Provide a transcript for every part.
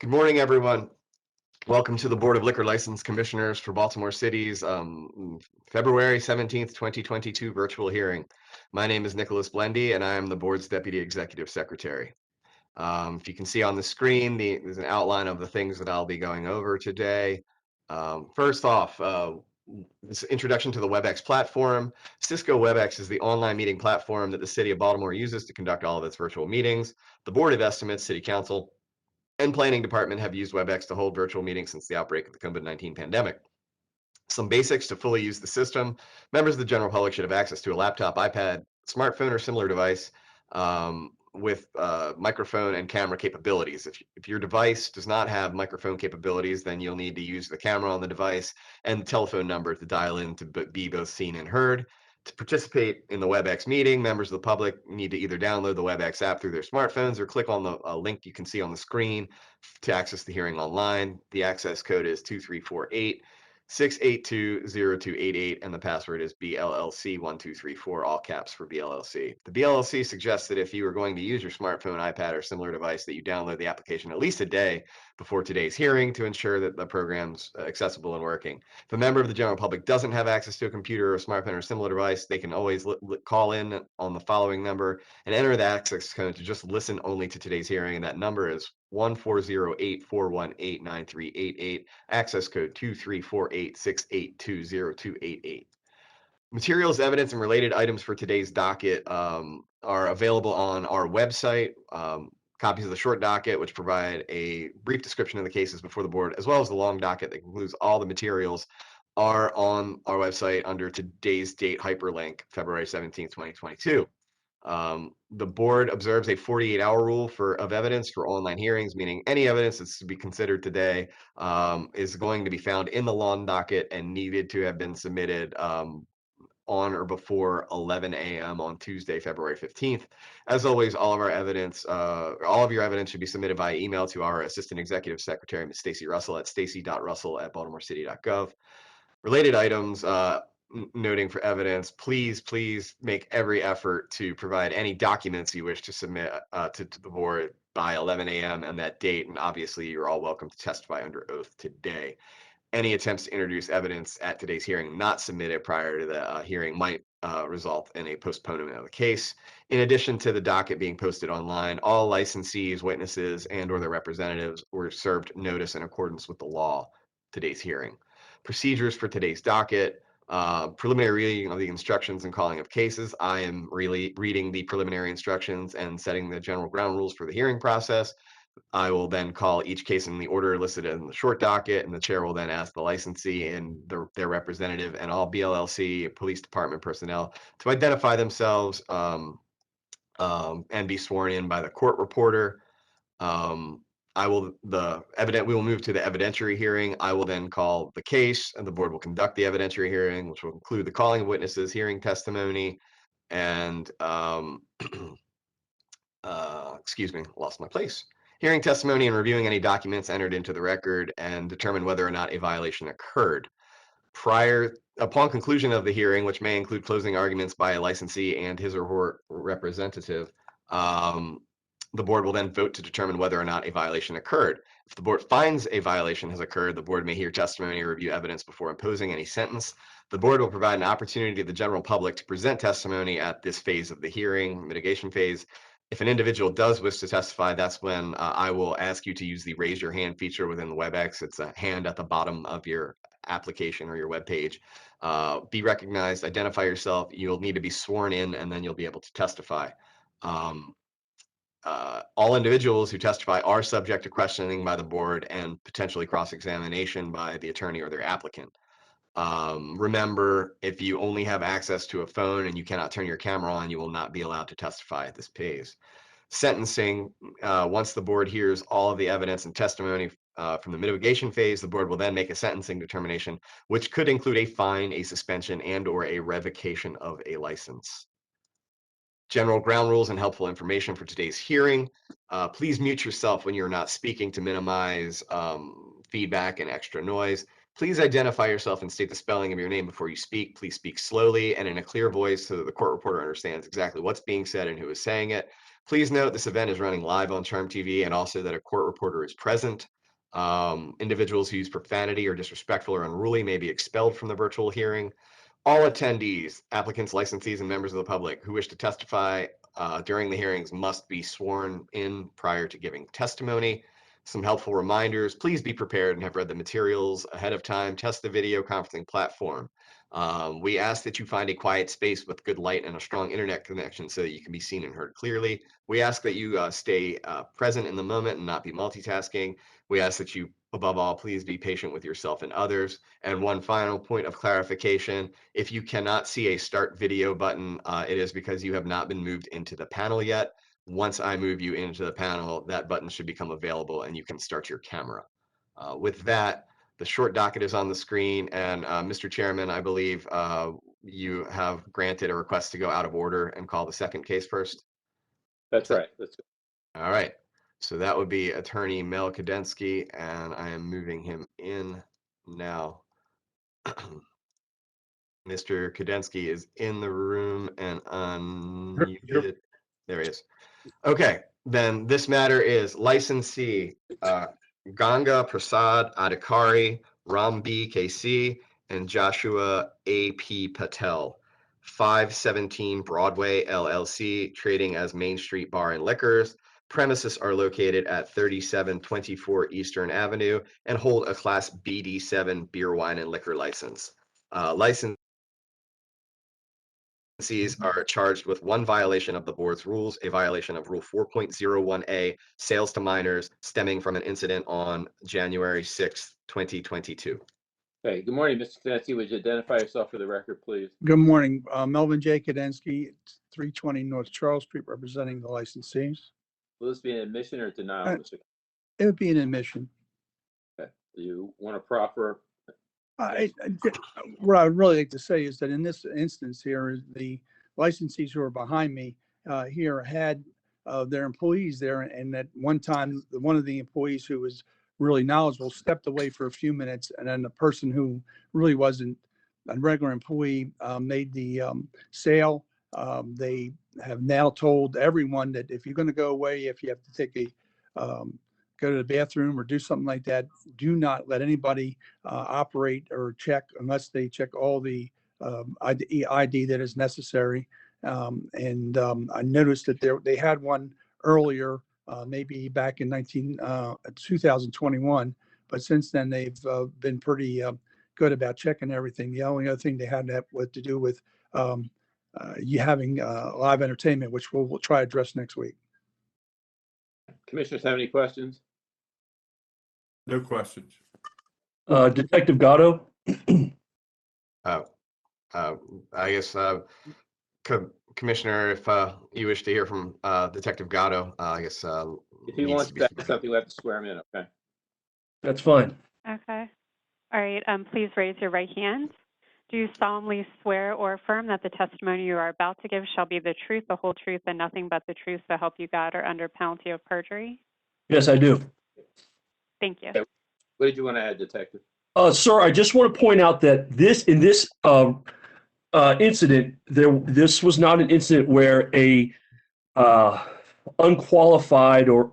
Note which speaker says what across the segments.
Speaker 1: Good morning, everyone. Welcome to the Board of Liquor License Commissioners for Baltimore City's February 17th, 2022 virtual hearing. My name is Nicholas Blendy, and I am the board's Deputy Executive Secretary. If you can see on the screen, there's an outline of the things that I'll be going over today. First off, this introduction to the Webex platform. Cisco Webex is the online meeting platform that the City of Baltimore uses to conduct all of its virtual meetings. The Board of Estimates, City Council, and Planning Department have used Webex to hold virtual meetings since the outbreak of the COVID-19 pandemic. Some basics to fully use the system. Members of the general public should have access to a laptop, iPad, smartphone, or similar device with microphone and camera capabilities. If your device does not have microphone capabilities, then you'll need to use the camera on the device and the telephone number to dial in to be both seen and heard. To participate in the Webex meeting, members of the public need to either download the Webex app through their smartphones or click on the link you can see on the screen to access the hearing online. The access code is 2348 6820288, and the password is BLLC1234, all caps for BLLC. The BLLC suggests that if you are going to use your smartphone, iPad, or similar device, that you download the application at least a day before today's hearing to ensure that the program's accessible and working. If a member of the general public doesn't have access to a computer or a smartphone or similar device, they can always call in on the following number and enter the access code to just listen only to today's hearing, and that number is 1408-418-9388, access code 2348-6820288. Materials, evidence, and related items for today's docket are available on our website. Copies of the short docket, which provide a brief description of the cases before the board, as well as the long docket that includes all the materials, are on our website under today's date hyperlink, February 17th, 2022. The board observes a 48-hour rule of evidence for online hearings, meaning any evidence that's to be considered today is going to be found in the long docket and needed to have been submitted on or before 11 a.m. on Tuesday, February 15th. As always, all of your evidence should be submitted via email to our Assistant Executive Secretary, Ms. Stacy Russell, at stacy.russell@baltimorecity.gov. Related items, noting for evidence, please make every effort to provide any documents you wish to submit to the board by 11 a.m. on that date, and obviously you're all welcome to testify under oath today. Any attempts to introduce evidence at today's hearing not submitted prior to the hearing might result in a postponement of the case. In addition to the docket being posted online, all licensees, witnesses, and/or their representatives were served notice in accordance with the law today's hearing. Procedures for today's docket. Preliminary reading of the instructions and calling of cases. I am really reading the preliminary instructions and setting the general ground rules for the hearing process. I will then call each case in the order listed in the short docket, and the chair will then ask the licensee and their representative and all BLLC police department personnel to identify themselves and be sworn in by the court reporter. We will move to the evidentiary hearing. I will then call the case, and the board will conduct the evidentiary hearing, which will include the calling of witnesses, hearing testimony, and excuse me, lost my place. Hearing testimony and reviewing any documents entered into the record and determine whether or not a violation occurred. Upon conclusion of the hearing, which may include closing arguments by a licensee and his or her representative, the board will then vote to determine whether or not a violation occurred. If the board finds a violation has occurred, the board may hear testimony or review evidence before imposing any sentence. The board will provide an opportunity to the general public to present testimony at this phase of the hearing, mitigation phase. If an individual does wish to testify, that's when I will ask you to use the raise your hand feature within the WebEx. It's a hand at the bottom of your application or your web page. Be recognized, identify yourself. You'll need to be sworn in, and then you'll be able to testify. All individuals who testify are subject to questioning by the board and potentially cross-examination by the attorney or their applicant. Remember, if you only have access to a phone and you cannot turn your camera on, you will not be allowed to testify at this phase. Sentencing, once the board hears all of the evidence and testimony from the mitigation phase, the board will then make a sentencing determination, which could include a fine, a suspension, and/or a revocation of a license. General ground rules and helpful information for today's hearing. Please mute yourself when you're not speaking to minimize feedback and extra noise. Please identify yourself and state the spelling of your name before you speak. Please speak slowly and in a clear voice so that the court reporter understands exactly what's being said and who is saying it. Please note this event is running live on Charm TV and also that a court reporter is present. Individuals who use profanity or disrespectful or unruly may be expelled from the virtual hearing. All attendees, applicants, licensees, and members of the public who wish to testify during the hearings must be sworn in prior to giving testimony. Some helpful reminders: please be prepared and have read the materials ahead of time. Test the video conferencing platform. We ask that you find a quiet space with good light and a strong internet connection so that you can be seen and heard clearly. We ask that you stay present in the moment and not be multitasking. We ask that you, above all, please be patient with yourself and others. And one final point of clarification: if you cannot see a start video button, it is because you have not been moved into the panel yet. Once I move you into the panel, that button should become available and you can start your camera. With that, the short docket is on the screen, and Mr. Chairman, I believe you have granted a request to go out of order and call the second case first.
Speaker 2: That's right.
Speaker 1: All right. So that would be Attorney Mel Kadensky, and I am moving him in now. Mr. Kadensky is in the room and unmuted. There he is. Okay, then this matter is licensee Ganga Prasad Adhikari, Ram B. KC, and Joshua A.P. Patel, 517 Broadway LLC, trading as Main Street Bar and Liquors. Premises are located at 3724 Eastern Avenue and hold a Class BD7 beer, wine, and liquor license. Licensees are charged with one violation of the board's rules, a violation of Rule 4.01A, sales to minors, stemming from an incident on January 6th, 2022.
Speaker 2: Hey, good morning, Mr. Kadensky. Would you identify yourself for the record, please?
Speaker 3: Good morning. Melvin J. Kadensky, 320 North Charles Street, representing the licensees.
Speaker 2: Will this be an admission or denial, Mr.
Speaker 3: It would be an admission.
Speaker 2: Okay. Do you want to proffer?
Speaker 3: What I would really like to say is that in this instance here, is the licensees who are behind me here had their employees there, and at one time, one of the employees who was really knowledgeable stepped away for a few minutes, and then the person who really wasn't a regular employee made the sale. They have now told everyone that if you're going to go away, if you have to take a go to the bathroom or do something like that, do not let anybody operate or check unless they check all the ID that is necessary. I noticed that they had one earlier, maybe back in 2021, but since then they've been pretty good about checking everything. The only other thing they had to do with you having live entertainment, which we'll try to address next week.
Speaker 2: Commissioners have any questions?
Speaker 4: No questions.
Speaker 5: Detective Gatto?
Speaker 1: I guess, Commissioner, if you wish to hear from Detective Gatto, I guess.
Speaker 2: If he wants to say something, we have to swear him in, okay?
Speaker 5: That's fine.
Speaker 6: Okay. All right. Please raise your right hand. Do you solemnly swear or affirm that the testimony you are about to give shall be the truth, the whole truth, and nothing but the truth, so help you God, or under penalty of perjury?
Speaker 5: Yes, I do.
Speaker 6: Thank you.
Speaker 2: Okay. What did you want to add, Detective?
Speaker 5: Sir, I just want to point out that in this incident, this was not an incident where a unqualified or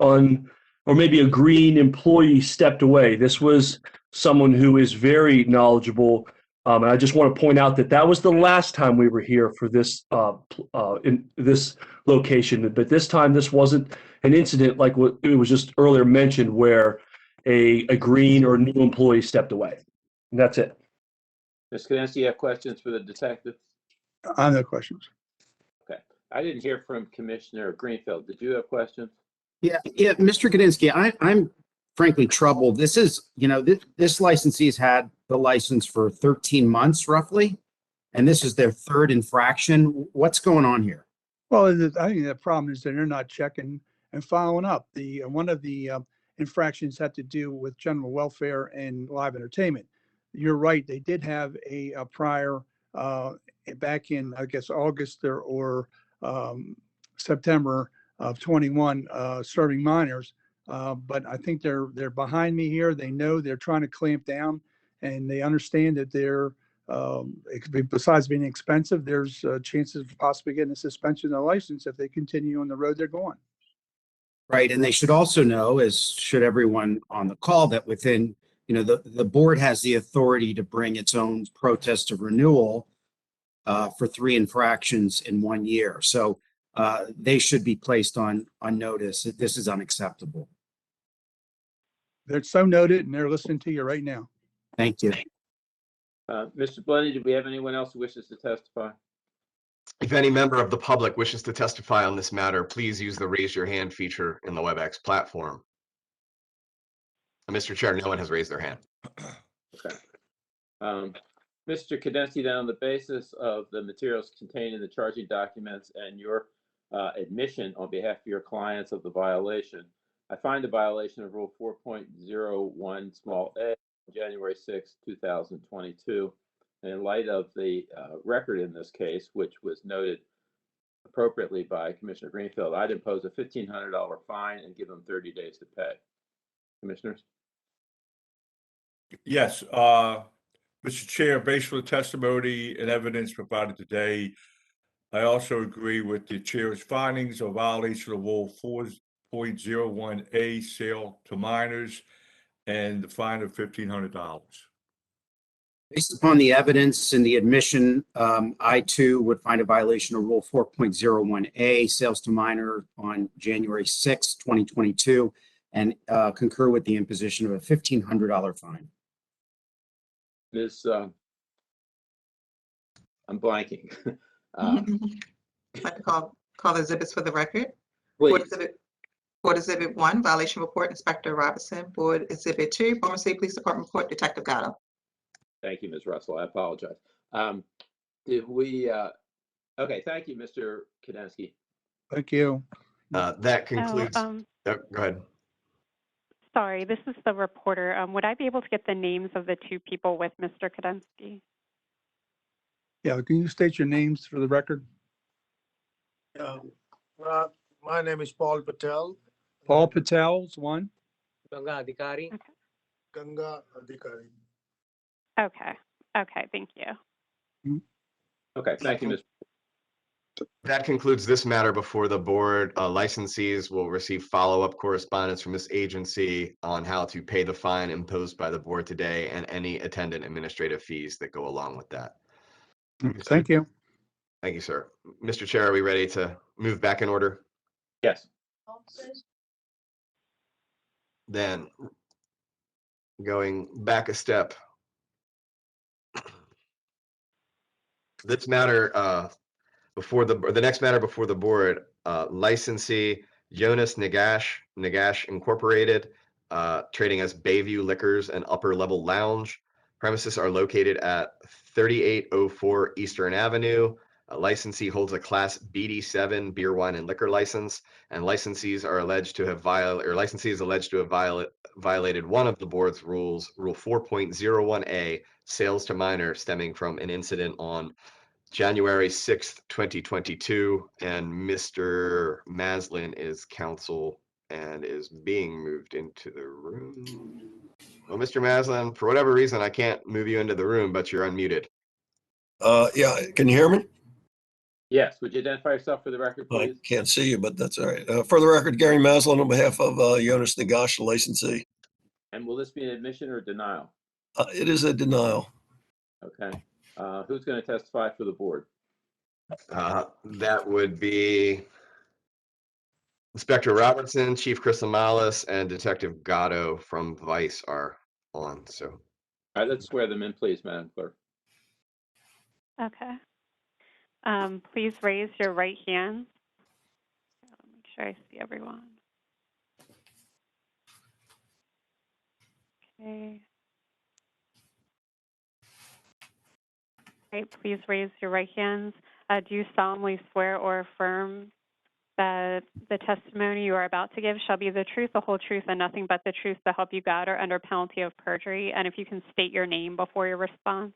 Speaker 5: maybe a green employee stepped away. This was someone who is very knowledgeable. And I just want to point out that was the last time we were here for this in this location. But this time, this wasn't an incident like what it was just earlier mentioned, where a green or new employee stepped away. And that's it.
Speaker 2: Ms. Kadensky, you have questions for the detective?
Speaker 3: I have no questions.
Speaker 2: Okay. I didn't hear from Commissioner Greenfield. Did you have questions?
Speaker 7: Yeah, Mr. Kadensky, I'm frankly troubled. This is, this licensee's had the license for 13 months roughly, and this is their third infraction. What's going on here?
Speaker 3: Well, I think the problem is that they're not checking and following up. One of the infractions had to do with general welfare and live entertainment. You're right. They did have a prior back in, I guess, August or September of 21 serving minors. But I think they're behind me here. They know they're trying to clamp down, and they understand that they're It could be, besides being expensive, there's chances of possibly getting a suspension of the license if they continue on the road they're going.
Speaker 7: Right, and they should also know, as should everyone on the call, that within, the board has the authority to bring its own protest of renewal for 3 infractions in 1 year. So they should be placed on notice that this is unacceptable.
Speaker 3: They're so noted, and they're listening to you right now.
Speaker 7: Thank you.
Speaker 2: Mr. Blenny, do we have anyone else who wishes to testify?
Speaker 1: If any member of the public wishes to testify on this matter, please use the raise your hand feature in the Webex platform. Mr. Chair, no one has raised their hand.
Speaker 2: Okay. Mr. Kadensky, then on the basis of the materials contained in the charging documents and your admission on behalf of your clients of the violation, I find the violation of Rule 4.01 small a, January 6, 2022. And in light of the record in this case, which was noted appropriately by Commissioner Greenfield, I'd impose a $1,500 fine and give them 30 days to pay. Commissioners?
Speaker 4: Yes, Mr. Chair, based on the testimony and evidence provided today, I also agree with the chair's findings of violation of Rule 4.01A, sale to minors, and the fine of $1,500.
Speaker 7: Based upon the evidence and the admission, I too would find a violation of Rule 4.01A, sales to minor on January 6, 2022, and concur with the imposition of a $1,500 fine.
Speaker 2: Ms. I'm blanking.
Speaker 8: I'd like to call exhibits for the record.
Speaker 2: Please.
Speaker 8: Board Exhibit 1, Violation Report, Inspector Robinson. Board Exhibit 2, Former State Police Department Report, Detective Gatto.
Speaker 2: Thank you, Ms. Russell. I apologize. Did we, okay, thank you, Mr. Kadensky.
Speaker 3: Thank you.
Speaker 1: That concludes.
Speaker 6: Oh,
Speaker 1: Go ahead.
Speaker 6: sorry, this is the reporter. Would I be able to get the names of the 2 people with Mr. Kadensky?
Speaker 3: Yeah, can you state your names for the record?
Speaker 9: My name is Paul Patel.
Speaker 3: Paul Patel's one.
Speaker 9: Ganga Adhikari.
Speaker 6: Okay.
Speaker 9: Ganga Adhikari.
Speaker 6: Okay. Okay, thank you.
Speaker 2: Okay, thank you, Ms.
Speaker 1: That concludes this matter before the board. Licensees will receive follow-up correspondence from this agency on how to pay the fine imposed by the board today and any attendant administrative fees that go along with that.
Speaker 3: Thank you.
Speaker 1: Thank you, sir. Mr. Chair, are we ready to move back in order?
Speaker 2: Yes.
Speaker 1: Then, going back a step. This matter before the next matter before the board, licensee Jonas Nagash Incorporated, trading as Bayview Liquors and Upper Level Lounge. Premises are located at 3804 Eastern Avenue. Licensee holds a Class BD7 beer, wine, and liquor license, and licensees are alleged to have violated one of the board's rules, Rule 4.01A, sales to minor, stemming from an incident on January 6th, 2022, and Mr. Maslin is counsel and is being moved into the room. Well, Mr. Maslin, for whatever reason, I can't move you into the room, but you're unmuted.
Speaker 10: Yeah, can you hear me?
Speaker 2: Yes, would you identify yourself for the record,
Speaker 10: I
Speaker 2: please?
Speaker 10: can't see you, but that's all right. For the record, Gary Maslin on behalf of Jonas Nagash, the licensee.
Speaker 2: And will this be an admission or denial?
Speaker 10: It is a denial.
Speaker 2: Okay. Who's going to testify for the board?
Speaker 1: That would be Inspector Robertson, Chief Chrysomalis, and Detective Gatto from Vice are on. So,
Speaker 2: All right, let's swear them in, please, Madam Clerk.
Speaker 6: Okay. Please raise your right hand. Make sure I see everyone. Okay. Right, please raise your right hands. Do you solemnly swear or affirm that the testimony you are about to give shall be the truth, the whole truth, and nothing but the truth, so help you God, or under penalty of perjury? And if you can state your name before your response.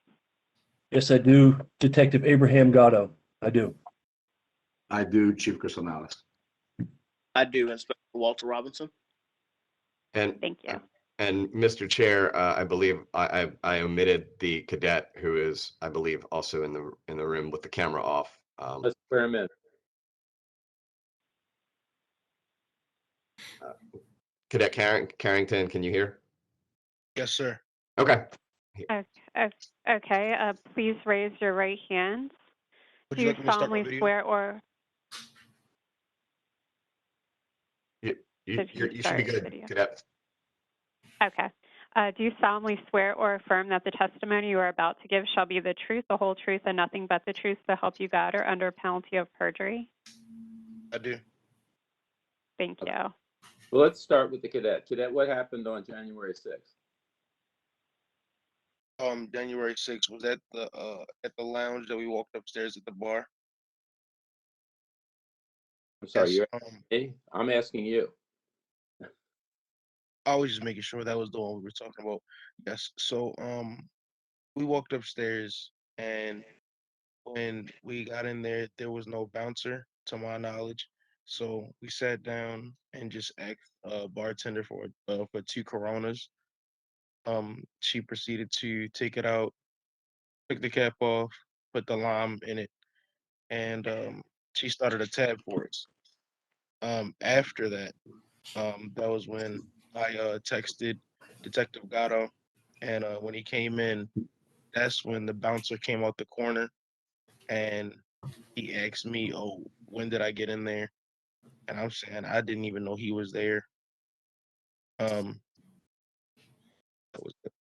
Speaker 5: Yes, I do. Detective Abraham Gatto. I do.
Speaker 11: I do, Chief Chrysomalis.
Speaker 9: I do, Inspector Walter Robinson.
Speaker 1: and
Speaker 6: Thank you.
Speaker 1: And Mr. Chair, I believe I omitted the cadet who is, I believe, also in the room with the camera off.
Speaker 2: Let's swear him in.
Speaker 1: Cadet Carrington, can you hear?
Speaker 9: Yes, sir.
Speaker 1: Okay.
Speaker 6: Okay, please raise your right hand.
Speaker 9: Would
Speaker 6: Do
Speaker 9: you
Speaker 6: you
Speaker 9: like me to start my
Speaker 6: solemnly
Speaker 9: video?
Speaker 6: swear or
Speaker 1: You
Speaker 6: did he
Speaker 1: you should be
Speaker 6: start
Speaker 1: good,
Speaker 6: video?
Speaker 1: Cadet.
Speaker 6: Okay. Do you solemnly swear or affirm that the testimony you are about to give shall be the truth, the whole truth, and nothing but the truth to help you God or under penalty of perjury?
Speaker 9: I do.
Speaker 6: Thank you.
Speaker 2: Well, let's start with the cadet. Cadet, what happened on January 6th?
Speaker 9: January 6th was at the lounge that we walked upstairs at the bar.
Speaker 2: I'm sorry,
Speaker 9: Yes,
Speaker 2: you're asking me? I'm asking you.
Speaker 9: I was just making sure that was the one we were talking about. Yes. So we walked upstairs, and when we got in there was no bouncer to my knowledge. So we sat down and just asked a bartender for 2 Coronas. She proceeded to take it out, took the cap off, put the lime in it, and she started a tab for us. After that, that was when I texted Detective Gatto, and when he came in, that's when the bouncer came out the corner, and he asked me, "Oh, when did I get in there?" And I'm saying I didn't even know he was there. Um, that was it.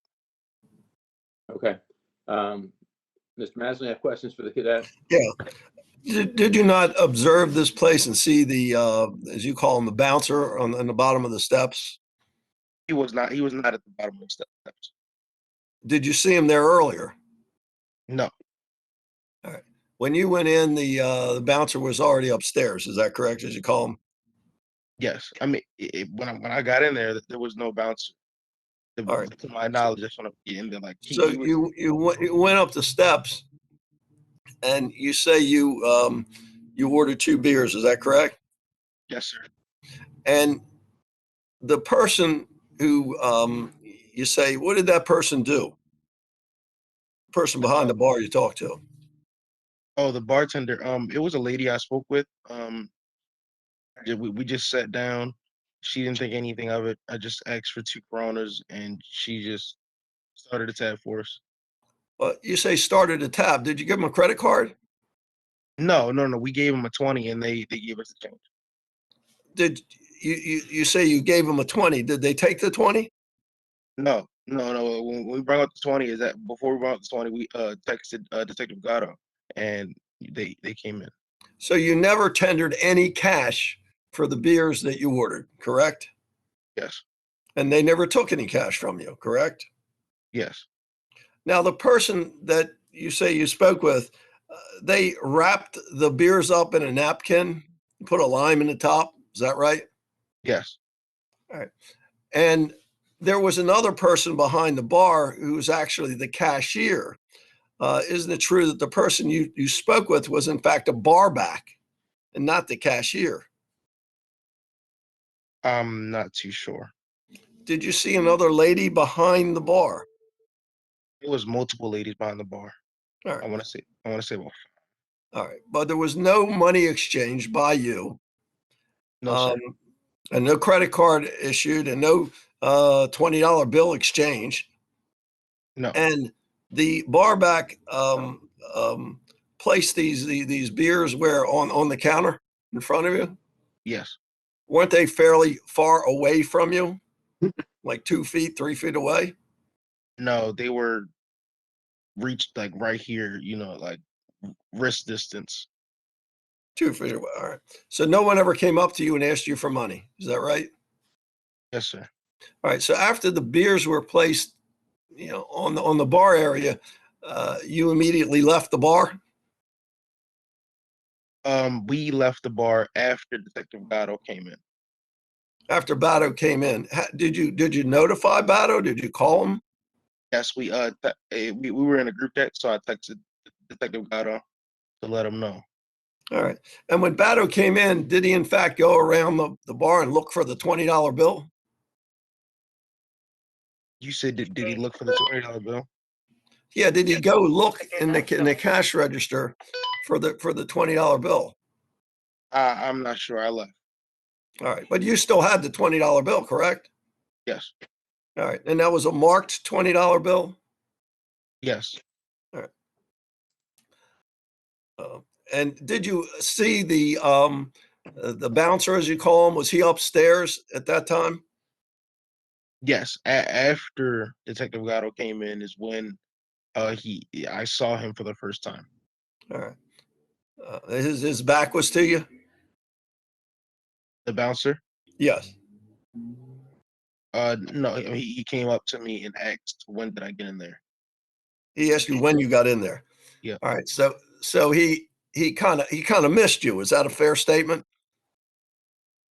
Speaker 2: Okay. Mr. Maslin, have questions for the cadet?
Speaker 10: Yeah. Did you not observe this place and see the, as you call him, the bouncer on the bottom of the steps?
Speaker 9: He was not. He was not at the bottom of the steps.
Speaker 10: Did you see him there earlier?
Speaker 9: No.
Speaker 10: All right. When you went in, the bouncer was already upstairs. Is that correct, as you call him?
Speaker 9: Yes. I mean, when I got in there was no bouncer.
Speaker 10: All right.
Speaker 9: To my knowledge, that's when and then like
Speaker 10: So
Speaker 9: he was.
Speaker 10: you went up the steps, and you say you ordered 2 beers. Is that correct?
Speaker 9: Yes, sir.
Speaker 10: And the person who you say, what did that person do? Person behind the bar you talked to.
Speaker 9: Oh, the bartender. It was a lady I spoke with. We just sat down. She didn't think anything of it. I just asked for 2 Coronas, and she just started a tab for us.
Speaker 10: You say started a tab. Did you give them a credit card?
Speaker 9: No, no, no. We gave them a 20, and they gave us the change.
Speaker 10: Did you say you gave them a 20? Did they take the 20?
Speaker 9: No, no, no. When we brought up the 20, is that before we brought up the 20, we texted Detective Gatto, and they came in.
Speaker 10: So you never tendered any cash for the beers that you ordered, correct?
Speaker 9: Yes,
Speaker 10: And they never took any cash from you, correct?
Speaker 9: yes,
Speaker 10: Now, the person that you say you spoke with, they wrapped the beers up in a napkin, put a lime in the top. Is that right?
Speaker 9: yes.
Speaker 10: All right. And there was another person behind the bar who was actually the cashier. Isn't it true that the person you spoke with was in fact a bar back and not the cashier?
Speaker 9: I'm not too sure.
Speaker 10: Did you see another lady behind the bar?
Speaker 9: It was multiple ladies behind the bar.
Speaker 10: All
Speaker 9: I
Speaker 10: right.
Speaker 9: want to say well,
Speaker 10: All right. But there was no money exchanged by you,
Speaker 9: no, sir.
Speaker 10: and no credit card issued, and no $20 bill exchange.
Speaker 9: No,
Speaker 10: And the bar back placed these beers where on the counter in front of you.
Speaker 9: yes.
Speaker 10: Weren't they fairly far away from you, like 2 feet, 3 feet away?
Speaker 9: No, they were reached like right here, like wrist distance.
Speaker 10: 2 feet away. All right. So no one ever came up to you and asked you for money. Is that right?
Speaker 9: Yes, sir.
Speaker 10: All right. So after the beers were placed, on the bar area, you immediately left the bar.
Speaker 9: We left the bar after Detective Gatto came in.
Speaker 10: After Bato came in, did you notify Bato? Did you call him?
Speaker 9: Yes, we were in a group chat, so I texted Detective Gatto to let him know.
Speaker 10: All right. And when Bato came in, did he in fact go around the bar and look for the $20 bill?
Speaker 9: You said, did he look for the $20 bill?
Speaker 10: Yeah, did he go look in the cash register for the $20 bill?
Speaker 9: I'm not sure. I left.
Speaker 10: All right, but you still had the $20 bill, correct?
Speaker 9: Yes.
Speaker 10: All right, and that was a marked $20 bill?
Speaker 9: Yes.
Speaker 10: And did you see the bouncer, as you call him, was he upstairs at that time?
Speaker 9: Yes. After Detective Gatto came in is when I saw him for the first time.
Speaker 10: All right. His back was to you?
Speaker 9: The bouncer?
Speaker 10: Yes.
Speaker 9: No, I mean, he came up to me and asked, when did I get in there?
Speaker 10: He asked you when you got in there.
Speaker 9: Yeah.
Speaker 10: All right. So he kind of missed you. Is that a fair statement?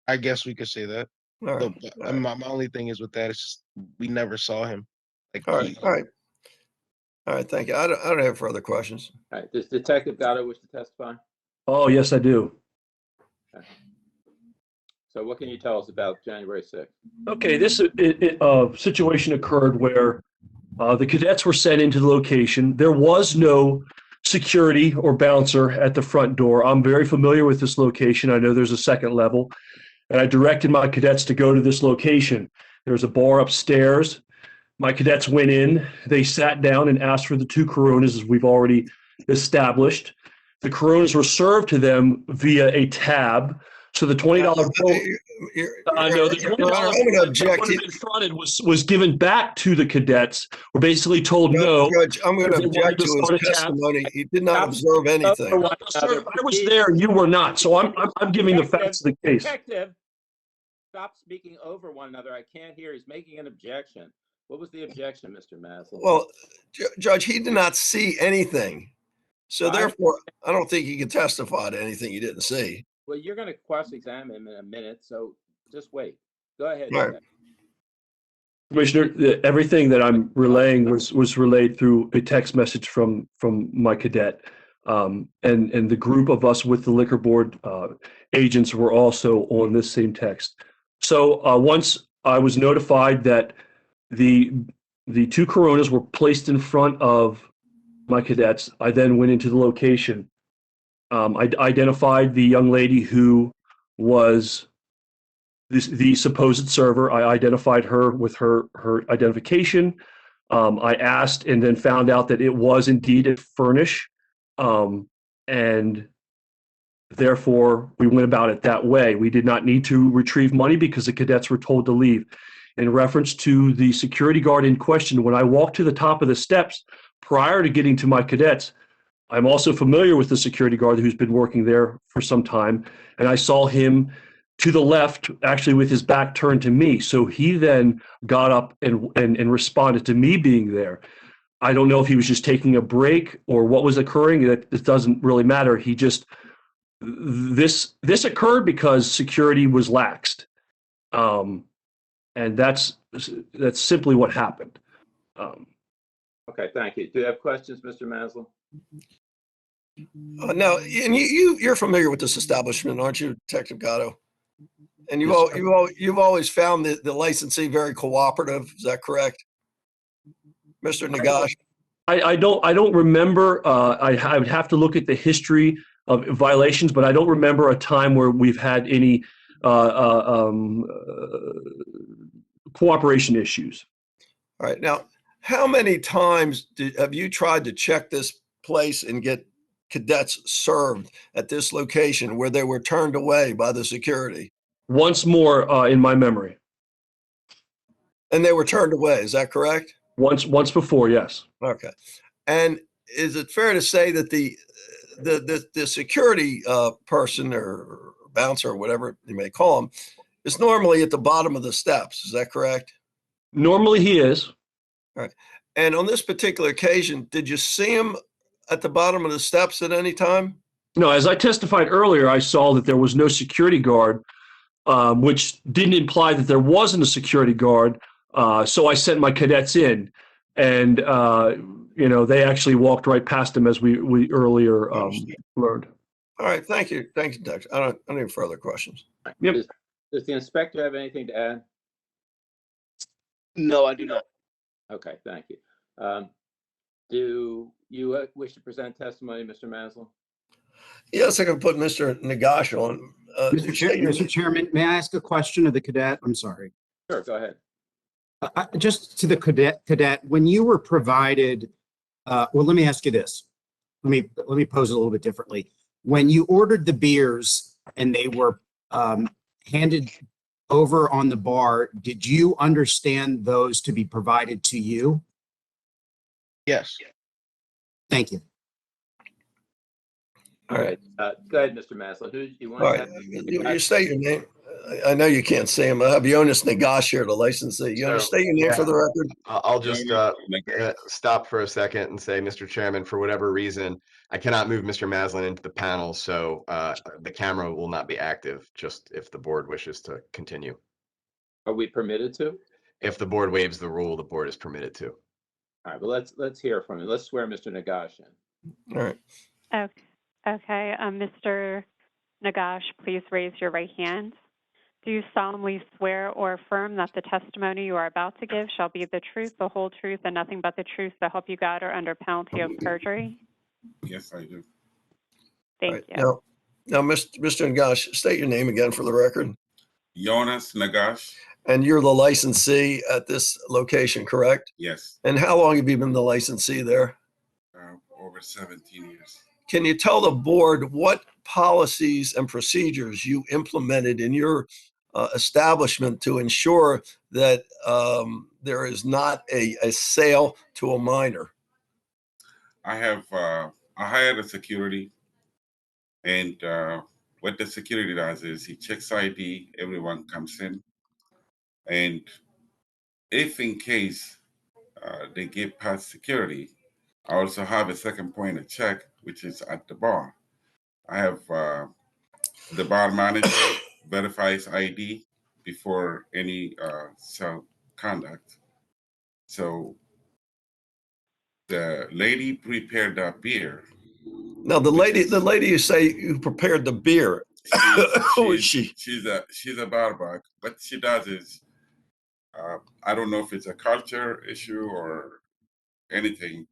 Speaker 9: I guess we could say that.
Speaker 10: All right.
Speaker 9: But my only thing is with that, it's just we never saw him. Like
Speaker 10: All right. All right. All right. Thank you. I don't have further questions.
Speaker 2: All right, does Detective Gatto wish to testify?
Speaker 5: Oh, yes, I do.
Speaker 2: So what can you tell us about January 6th?
Speaker 5: Okay, this situation occurred where the cadets were sent into the location. There was no security or bouncer at the front door. I'm very familiar with this location. I know there's a second level, and I directed my cadets to go to this location. There's a bar upstairs. My cadets went in. They sat down and asked for the 2 Coronas, as we've already established. The Coronas were served to them via a tab. So the $20 bill, no, the $20 bill confronted was given back to the cadets. We're basically told no.
Speaker 10: Judge, I'm going to object to his testimony. He did not observe anything.
Speaker 5: Sir, I was there and you were not. So I'm giving the facts of the case.
Speaker 2: Detective, stop speaking over one another. I can't hear. He's making an objection. What was the objection, Mr. Maslin?
Speaker 10: Well, Judge, he did not see anything. So therefore, I don't think he can testify to anything he didn't see.
Speaker 2: Well, you're going to cross-examine him in a minute, so just wait. Go ahead.
Speaker 10: All right.
Speaker 5: Commissioner, everything that I'm relaying was relayed through a text message from my cadet. And the group of us with the liquor board agents were also on this same text. So once I was notified that the 2 Coronas were placed in front of my cadets, I then went into the location. I identified the young lady who was the supposed server. I identified her with her identification. I asked and then found out that it was indeed a furnish. And therefore, we went about it that way. We did not need to retrieve money because the cadets were told to leave. In reference to the security guard in question, when I walked to the top of the steps prior to getting to my cadets, I'm also familiar with the security guard who's been working there for some time, and I saw him to the left, actually with his back turned to me. So he then got up and responded to me being there. I don't know if he was just taking a break or what was occurring. It doesn't really matter. He just, this occurred because security was laxed. And that's simply what happened.
Speaker 2: Okay, thank you. Do you have questions, Mr. Maslin?
Speaker 10: No, and you're familiar with this establishment, aren't you, Detective Gatto? And you've always found the licensee very cooperative. Is that correct, Mr. Nagash?
Speaker 5: I don't remember. I would have to look at the history of violations, but I don't remember a time where we've had any cooperation issues.
Speaker 10: All right. Now, how many times have you tried to check this place and get cadets served at this location where they were turned away by the security?
Speaker 5: Once more in my memory.
Speaker 10: And they were turned away. Is that correct?
Speaker 5: Once before, yes.
Speaker 10: Okay. And is it fair to say that the security person or bouncer or whatever you may call him is normally at the bottom of the steps? Is that correct?
Speaker 5: Normally he is.
Speaker 10: All right. And on this particular occasion, did you see him at the bottom of the steps at any time?
Speaker 5: No, as I testified earlier, I saw that there was no security guard, which didn't imply that there wasn't a security guard. So I sent my cadets in, and they actually walked right past him as we earlier learned.
Speaker 10: All right, thank you, Dexter. I don't have any further questions.
Speaker 5: Yep.
Speaker 2: Does the inspector have anything to add?
Speaker 9: No, I do not.
Speaker 2: Okay, thank you. Do you wish to present testimony, Mr. Maslin?
Speaker 10: Yes, I can put Mr. Nagash on.
Speaker 7: Mr. Chairman, may I ask a question of the cadet? I'm sorry.
Speaker 2: Sure, go ahead.
Speaker 7: Just to the cadet, when you were provided, well, let me ask you this. Let me pose it a little bit differently. When you ordered the beers and they were handed over on the bar, did you understand those to be provided to you?
Speaker 9: Yes.
Speaker 7: Thank you.
Speaker 2: All right. Go ahead, Mr. Maslin. Who do you want
Speaker 10: All
Speaker 2: to
Speaker 10: right,
Speaker 2: have?
Speaker 10: you state your name. I know you can't say him. I have Jonas Nagash here, the licensee. You want to
Speaker 1: So,
Speaker 10: state your name
Speaker 1: yeah.
Speaker 10: for the record?
Speaker 1: I'll just stop for a second and say, Mr. Chairman, for whatever reason, I cannot move Mr. Maslin into the panel, so the camera will not be active, just if the board wishes to continue.
Speaker 2: Are we permitted to?
Speaker 1: If the board waives the rule, the board is permitted to.
Speaker 2: All right, well, let's hear from you. Let's swear Mr. Nagash in.
Speaker 10: All right.
Speaker 6: Okay. Mr. Nagash, please raise your right hand. Do you solemnly swear or affirm that the testimony you are about to give shall be the truth, the whole truth, and nothing but the truth, so help you God, or under penalty of perjury?
Speaker 11: Yes, I do.
Speaker 6: Thank you.
Speaker 10: Now, Mr. Nagash, state your name again for the record.
Speaker 11: Jonas Nagash.
Speaker 10: And you're the licensee at this location, correct?
Speaker 11: Yes.
Speaker 10: And how long have you been the licensee there?
Speaker 11: Over 17 years.
Speaker 10: Can you tell the board what policies and procedures you implemented in your establishment to ensure that there is not a sale to a minor?
Speaker 11: I hired a security, and what the security does is he checks ID, everyone comes in, and if in case they get past security, I also have a second point of check, which is at the bar. I have the bar manager verifies ID before any cell conduct. So the lady prepared that beer.
Speaker 10: Now, the lady you say who prepared the beer, who is she?
Speaker 11: She's a barback. What she does is, I don't know if it's a culture issue or anything.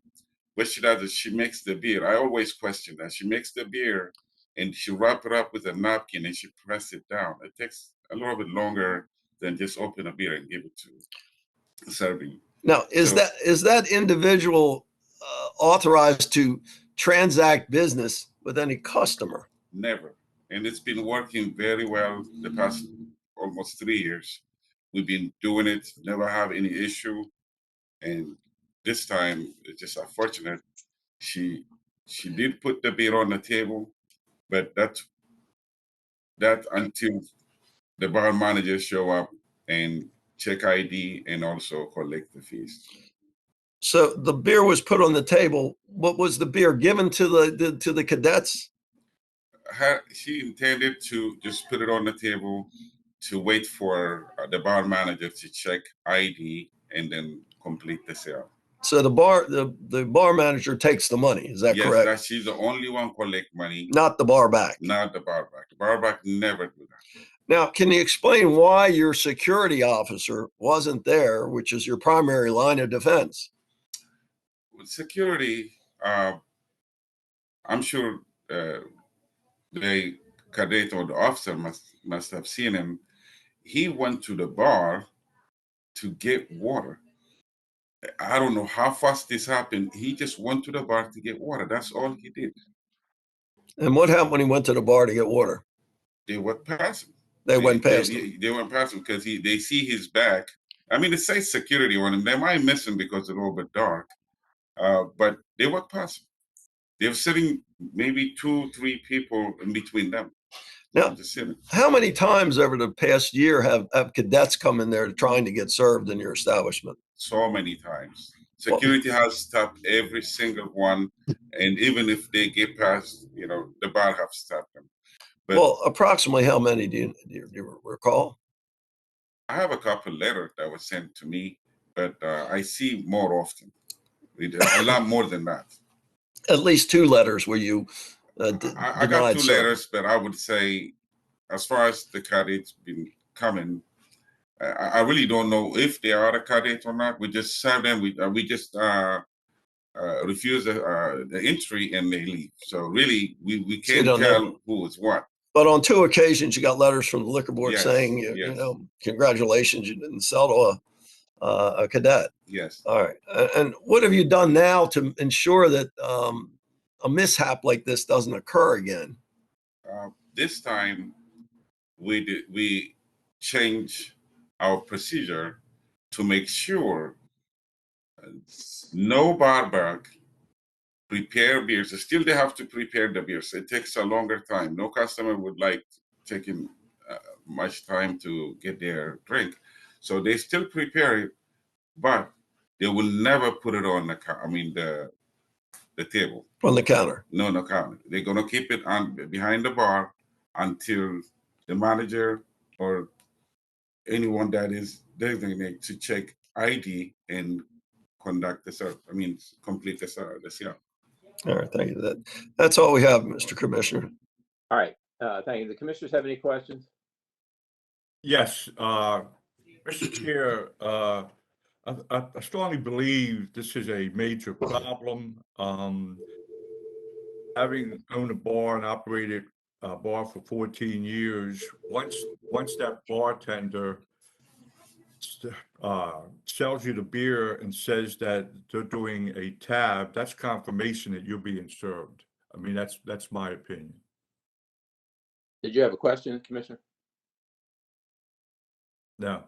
Speaker 11: What she does is she makes the beer. I always question that. She makes the beer and she wrap it up with a napkin and she press it down. It takes a little bit longer than just open a beer and give it to serving.
Speaker 10: Now, is that individual authorized to transact business with any customer?
Speaker 11: Never. And it's been working very well the past almost 3 years. We've been doing it, never have any issue. And this time, it's just unfortunate. She did put the beer on the table, but that until the bar managers show up and check ID and also collect the fees.
Speaker 10: So the beer was put on the table. What was the beer given to the cadets?
Speaker 11: She intended to just put it on the table to wait for the bar manager to check ID and then complete the sale.
Speaker 10: So the bar manager takes the money. Is that correct?
Speaker 11: Yes, she's the only one collect money.
Speaker 10: Not the bar back.
Speaker 11: Not the bar back. The bar back never do that.
Speaker 10: Now, can you explain why your security officer wasn't there, which is your primary line of defense?
Speaker 11: With security, I'm sure the cadet or the officer must have seen him. He went to the bar to get water. I don't know how fast this happened. He just went to the bar to get water. That's all he did.
Speaker 10: And what happened when he went to the bar to get water?
Speaker 11: They went past him.
Speaker 10: They went past him.
Speaker 11: They went past him because they see his back. I mean, it says security on him. They might miss him because it's a little bit dark, but they went past him. They were sitting maybe 2-3 people in between them.
Speaker 10: Now, how many times over the past year have cadets come in there trying to get served in your establishment?
Speaker 11: So many times. Security has stopped every single one, and even if they get past, the bar have stopped them. But
Speaker 10: well, approximately how many do you recall?
Speaker 11: I have a couple letters that were sent to me, but I see more often, a lot more than that.
Speaker 10: At least 2 letters where you
Speaker 11: I got 2 letters, but I would say, as far as the cadets been coming, I really don't know if they are a cadet or not. We just serve them. We just refuse the entry and they leave. So really, we
Speaker 10: So you
Speaker 11: can't
Speaker 10: don't know.
Speaker 11: tell who is what.
Speaker 10: But on 2 occasions, you got letters from the liquor board
Speaker 11: Yes,
Speaker 10: saying, you
Speaker 11: yes.
Speaker 10: know, congratulations, you didn't sell to a cadet.
Speaker 11: Yes.
Speaker 10: All right. And what have you done now to ensure that a mishap like this doesn't occur again?
Speaker 11: This time, we change our procedure to make sure no bar back prepare beers. Still, they have to prepare the beers. It takes a longer time. No customer would like taking much time to get their drink, so they still prepare it, but they will never put it on the table.
Speaker 10: On the counter?
Speaker 11: No, no counter. They're gonna keep it on behind the bar until the manager or anyone that is designated to check ID and conduct the serve. Complete the sale.
Speaker 10: All right, thank you. That's all we have, Mr. Commissioner.
Speaker 2: All right, thank you. The commissioners have any questions?
Speaker 4: Yes, Mr. Chair, I strongly believe this is a major problem. Having owned a bar and operated a bar for 14 years, once that bartender sells you the beer and says that they're doing a tab, that's confirmation that you're being served. I mean, that's my opinion.
Speaker 2: Did you have a question, Commissioner?
Speaker 4: No.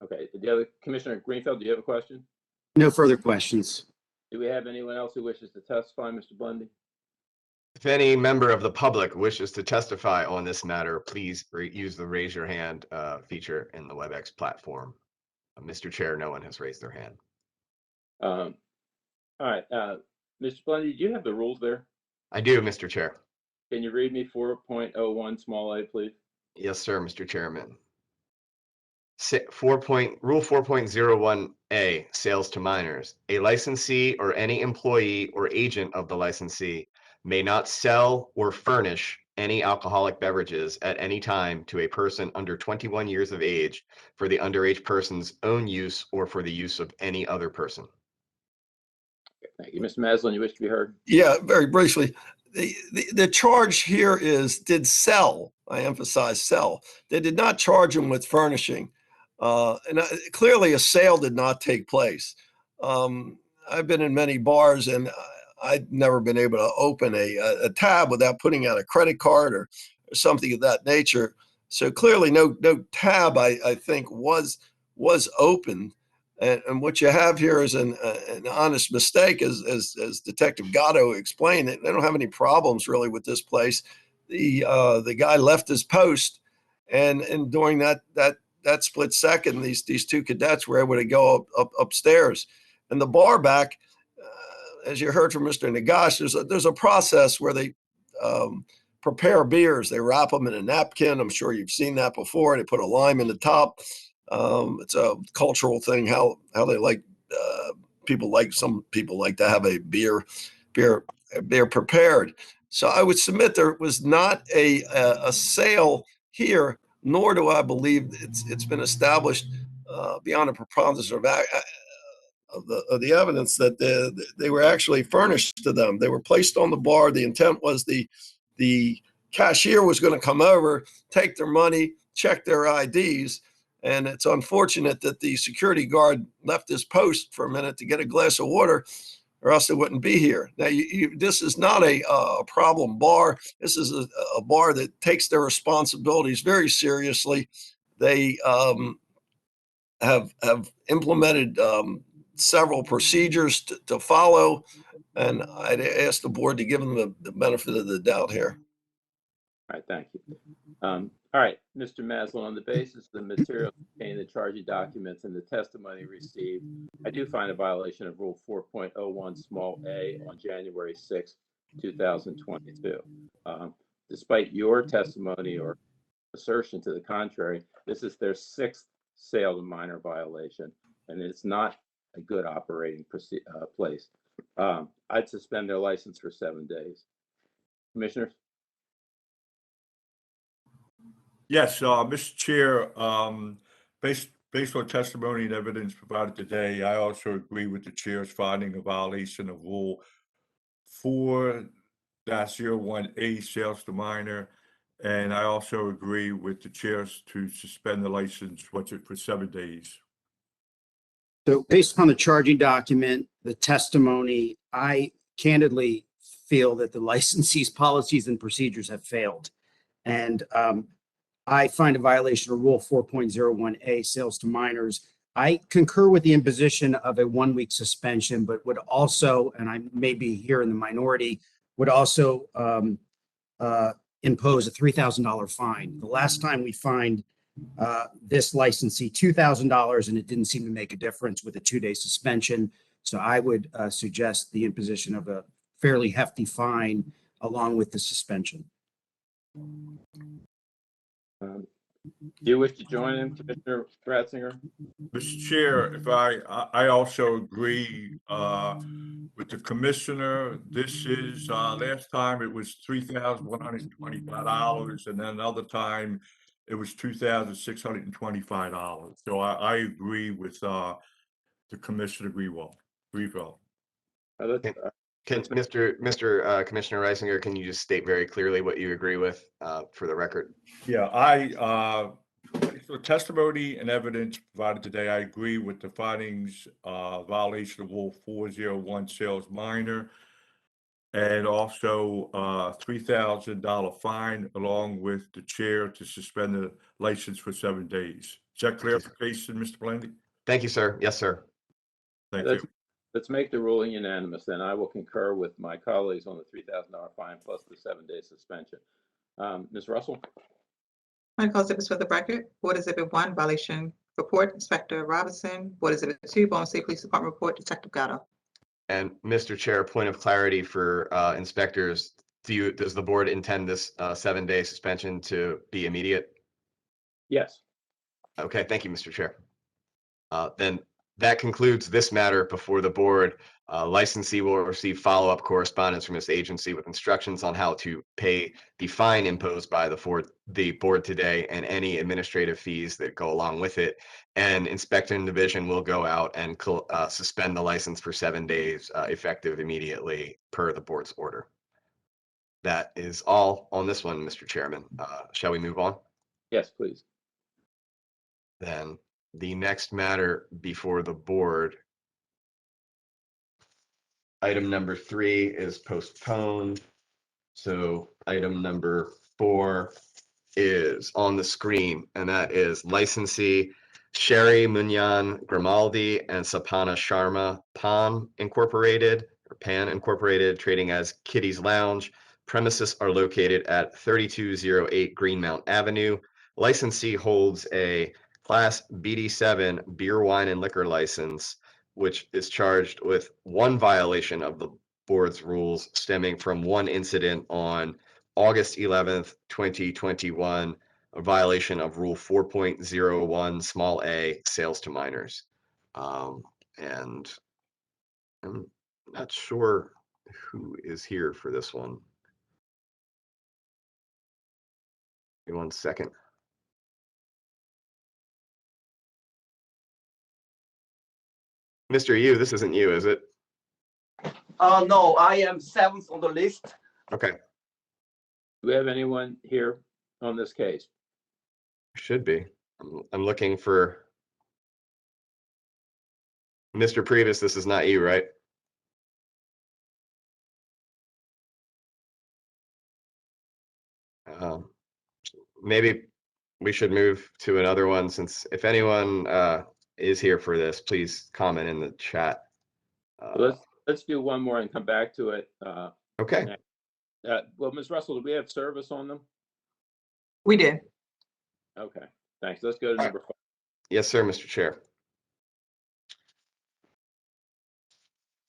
Speaker 2: Okay, the other Commissioner Greenfield, do you have a question?
Speaker 7: No further questions.
Speaker 2: Do we have anyone else who wishes to testify, Mr. Bundy?
Speaker 1: If any member of the public wishes to testify on this matter, please use the raise your hand feature in the Webex platform. Mr. Chair, no one has raised their hand.
Speaker 2: All right, Mr. Bundy, do you have the rules there?
Speaker 1: I do, Mr. Chair.
Speaker 2: Can you read me 4.01 small a, please?
Speaker 1: Yes, sir, Mr. Chairman. Rule 4.01A, sales to minors. A licensee or any employee or agent of the licensee may not sell or furnish any alcoholic beverages at any time to a person under 21 years of age for the underage person's own use or for the use of any other person.
Speaker 2: Thank you. Mr. Maslin, you wish to be heard?
Speaker 10: Yeah, very briefly. The charge here is did sell. I emphasize sell. They did not charge him with furnishing. Clearly a sale did not take place. I've been in many bars and I've never been able to open a tab without putting out a credit card or something of that nature. So clearly no tab, I think, was opened. And what you have here is an honest mistake, as Detective Gatto explained. They don't have any problems really with this place. The guy left his post, and during that split second, these 2 cadets were able to go upstairs, and the bar back, as you heard from Mr. Nagash, there's a process where they prepare beers. They wrap them in a napkin. I'm sure you've seen that before. They put a lime in the top. It's a cultural thing, how they like, some people like to have a beer prepared. So I would submit there was not a sale here, nor do I believe it's been established beyond a preponderance of the evidence that they were actually furnished to them. They were placed on the bar. The intent was the cashier was going to come over, take their money, check their IDs. And it's unfortunate that the security guard left his post for a minute to get a glass of water, or else they wouldn't be here. Now, this is not a problem bar. This is a bar that takes their responsibilities very seriously. They have implemented several procedures to follow, and I'd ask the board to give them the benefit of the doubt here.
Speaker 2: All right, thank you. All right, Mr. Maslin, on the basis of the material contained in the charging documents and the testimony received, I do find a violation of Rule 4.01 small a on January 6, 2022. Despite your testimony or assertion to the contrary, this is their 6th sale to minor violation, and it's not a good operating place. I'd suspend their license for 7 days. Commissioners?
Speaker 4: Yes, Mr. Chair, based Based on testimony and evidence provided today, I also agree with the chair's finding a violation of Rule 4-01A, sales to minor. And I also agree with the chairs to suspend the license, for 7 days.
Speaker 7: So based upon the charging document, the testimony, I candidly feel that the licensee's policies and procedures have failed. And I find a violation of Rule 4.01A, sales to minors. I concur with the imposition of a 1-week suspension, but would also, and I may be here in the minority, would also impose a $3,000 fine. The last time we fined this licensee $2,000, and it didn't seem to make a difference with a 2-day suspension. So I would suggest the imposition of a fairly hefty fine along with the suspension.
Speaker 2: Do you wish to join him, Commissioner Ratzinger?
Speaker 4: Mr. Chair, if I also agree with the commissioner. This is last time it was $3,125, and then another time it was $2,625. So I agree with the Commissioner Greenwald.
Speaker 1: Mr. Commissioner Reisinger, can you just state very clearly what you agree with for the record?
Speaker 4: Yeah, so testimony and evidence provided today, I agree with the findings, violation of Rule 401, sales minor, and also $3,000 fine, along with the chair to suspend the license for 7 days. Is that clarification, Mr. Blandy?
Speaker 1: Thank you, sir. Yes, sir.
Speaker 4: Thank you.
Speaker 2: Let's make the ruling unanimous, then. I will concur with my colleagues on the $3,000 fine plus the 7-day suspension. Ms. Russell?
Speaker 8: My call is for the record. Board Exhibit 1, violation report, Inspector Robinson. Board Exhibit 2, Baltimore City Police Department report, Detective Gatto.
Speaker 1: And Mr. Chair, point of clarity for inspectors, does the board intend this 7-day suspension to be immediate?
Speaker 2: Yes.
Speaker 1: Okay, thank you, Mr. Chair. Then that concludes this matter before the board. Licensee will receive follow-up correspondence from this agency with instructions on how to pay the fine imposed by the board today and any administrative fees that go along with it. And Inspection Division will go out and suspend the license for 7 days, effective immediately per the board's order. That is all on this one, Mr. Chairman. Shall we move on?
Speaker 2: Yes, please.
Speaker 1: Then the next matter before the board, item number 3 is postponed. So item number 4 is on the screen, and that is licensee Sherry Munyan Grimaldi and Sapana Sharma Pan Incorporated, trading as Kitty's Lounge. Premises are located at 3208 Greenmount Avenue. Licensee holds a Class BD7 beer, wine, and liquor license, which is charged with 1 violation of the board's rules stemming from 1 incident on August 11th, 2021, a violation of Rule 4.01, small a, sales to minors. And I'm not sure who is here for this one. Give me 1 second. Mr. Yu, this isn't you, is it?
Speaker 12: No, I am 7th on the list.
Speaker 1: Okay.
Speaker 2: Do we have anyone here on this case?
Speaker 1: Should be. I'm looking for Mr. Previs. This is not you, right? Maybe we should move to another one, since if anyone is here for this, please comment in the chat.
Speaker 2: Let's do one more and come back to it.
Speaker 1: Okay.
Speaker 2: Well, Ms. Russell, do we have service on them?
Speaker 8: We did.
Speaker 2: Okay, thanks. Let's go to number 5.
Speaker 1: Yes, sir, Mr. Chair.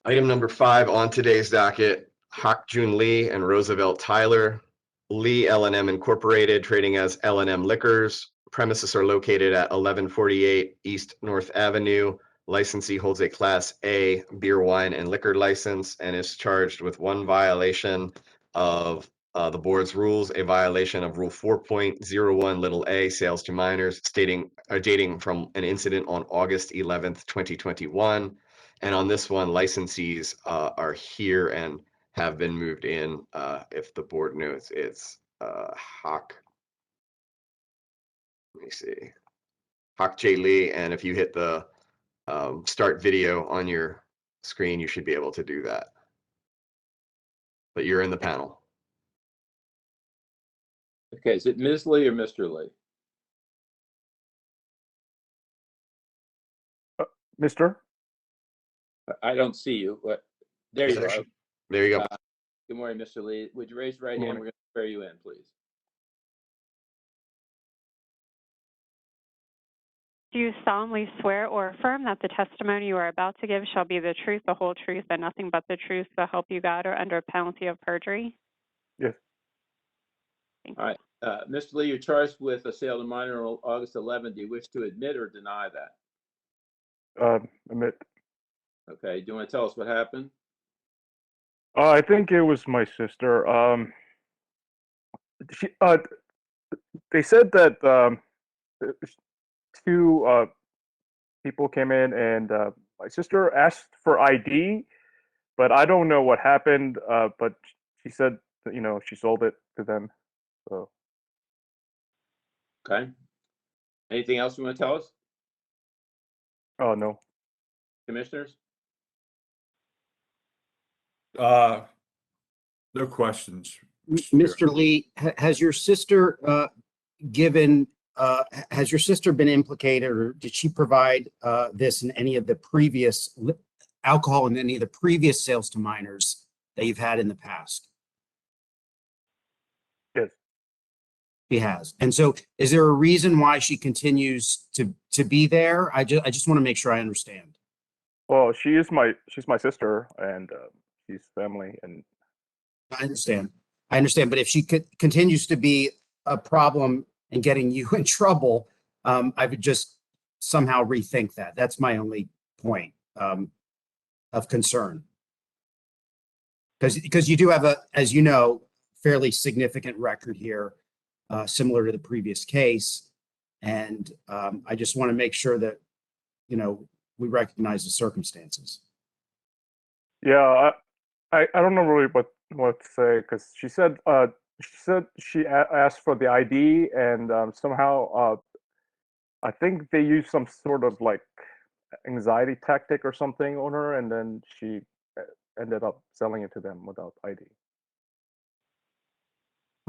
Speaker 1: Item number 5 on today's docket, Hak Jun Lee and Roosevelt Tyler, Lee L&M Incorporated, trading as L&M Liquors. Premises are located at 1148 East North Avenue. Licensee holds a Class A beer, wine, and liquor license and is charged with 1 violation of the board's rules, a violation of Rule 4.01 little a, sales to minors, dating from an incident on August 11th, 2021. And on this one, licensees are here and have been moved in. If the board knows, it's Hawk. Let me see. Hawk J. Lee, and if you hit the start video on your screen, you should be able to do that. But you're in the panel.
Speaker 2: Okay, is it Ms. Lee or Mr. Lee?
Speaker 13: Mr.
Speaker 2: I don't see you. There you are.
Speaker 1: There you go.
Speaker 2: Good morning, Mr. Lee. Would you raise your right
Speaker 13: Good
Speaker 2: hand?
Speaker 13: morning.
Speaker 2: We're going to swear you in, please.
Speaker 6: Do you solemnly swear or affirm that the testimony you are about to give shall be the truth, the whole truth, and nothing but the truth, so help you God, or under penalty of perjury?
Speaker 13: Yes.
Speaker 2: All right. Mr. Lee, you're charged with a sale to minor on August 11th. Do you wish to admit or deny that?
Speaker 13: Admit.
Speaker 2: Okay. Do you want to tell us what happened?
Speaker 13: I think it was my sister. She, they said that two people came in and my sister asked for ID, but I don't know what happened. But she said that, she sold it to them. So.
Speaker 2: Okay. Anything else you want to tell us,
Speaker 13: Oh, no.
Speaker 2: commissioners?
Speaker 4: No questions.
Speaker 7: Mr. Lee, has your sister has your sister been implicated, or did she provide this in any of the previous alcohol in any of the previous sales to minors that you've had in the past?
Speaker 13: Yes.
Speaker 7: She has. And so is there a reason why she continues to be there? I just want to make sure I understand.
Speaker 13: Well, she's my sister, and she's family, and
Speaker 7: I understand. But if she continues to be a problem and getting you in trouble, I would just somehow rethink that. That's my only point of concern. Because you do have as you know, fairly significant record here, similar to the previous case. And I just want to make sure that, we recognize the circumstances.
Speaker 13: yeah, I don't know really what to say, because she said she asked for the ID, and somehow I think they used some sort of like anxiety tactic or something on her, and then she ended up selling it to them without ID.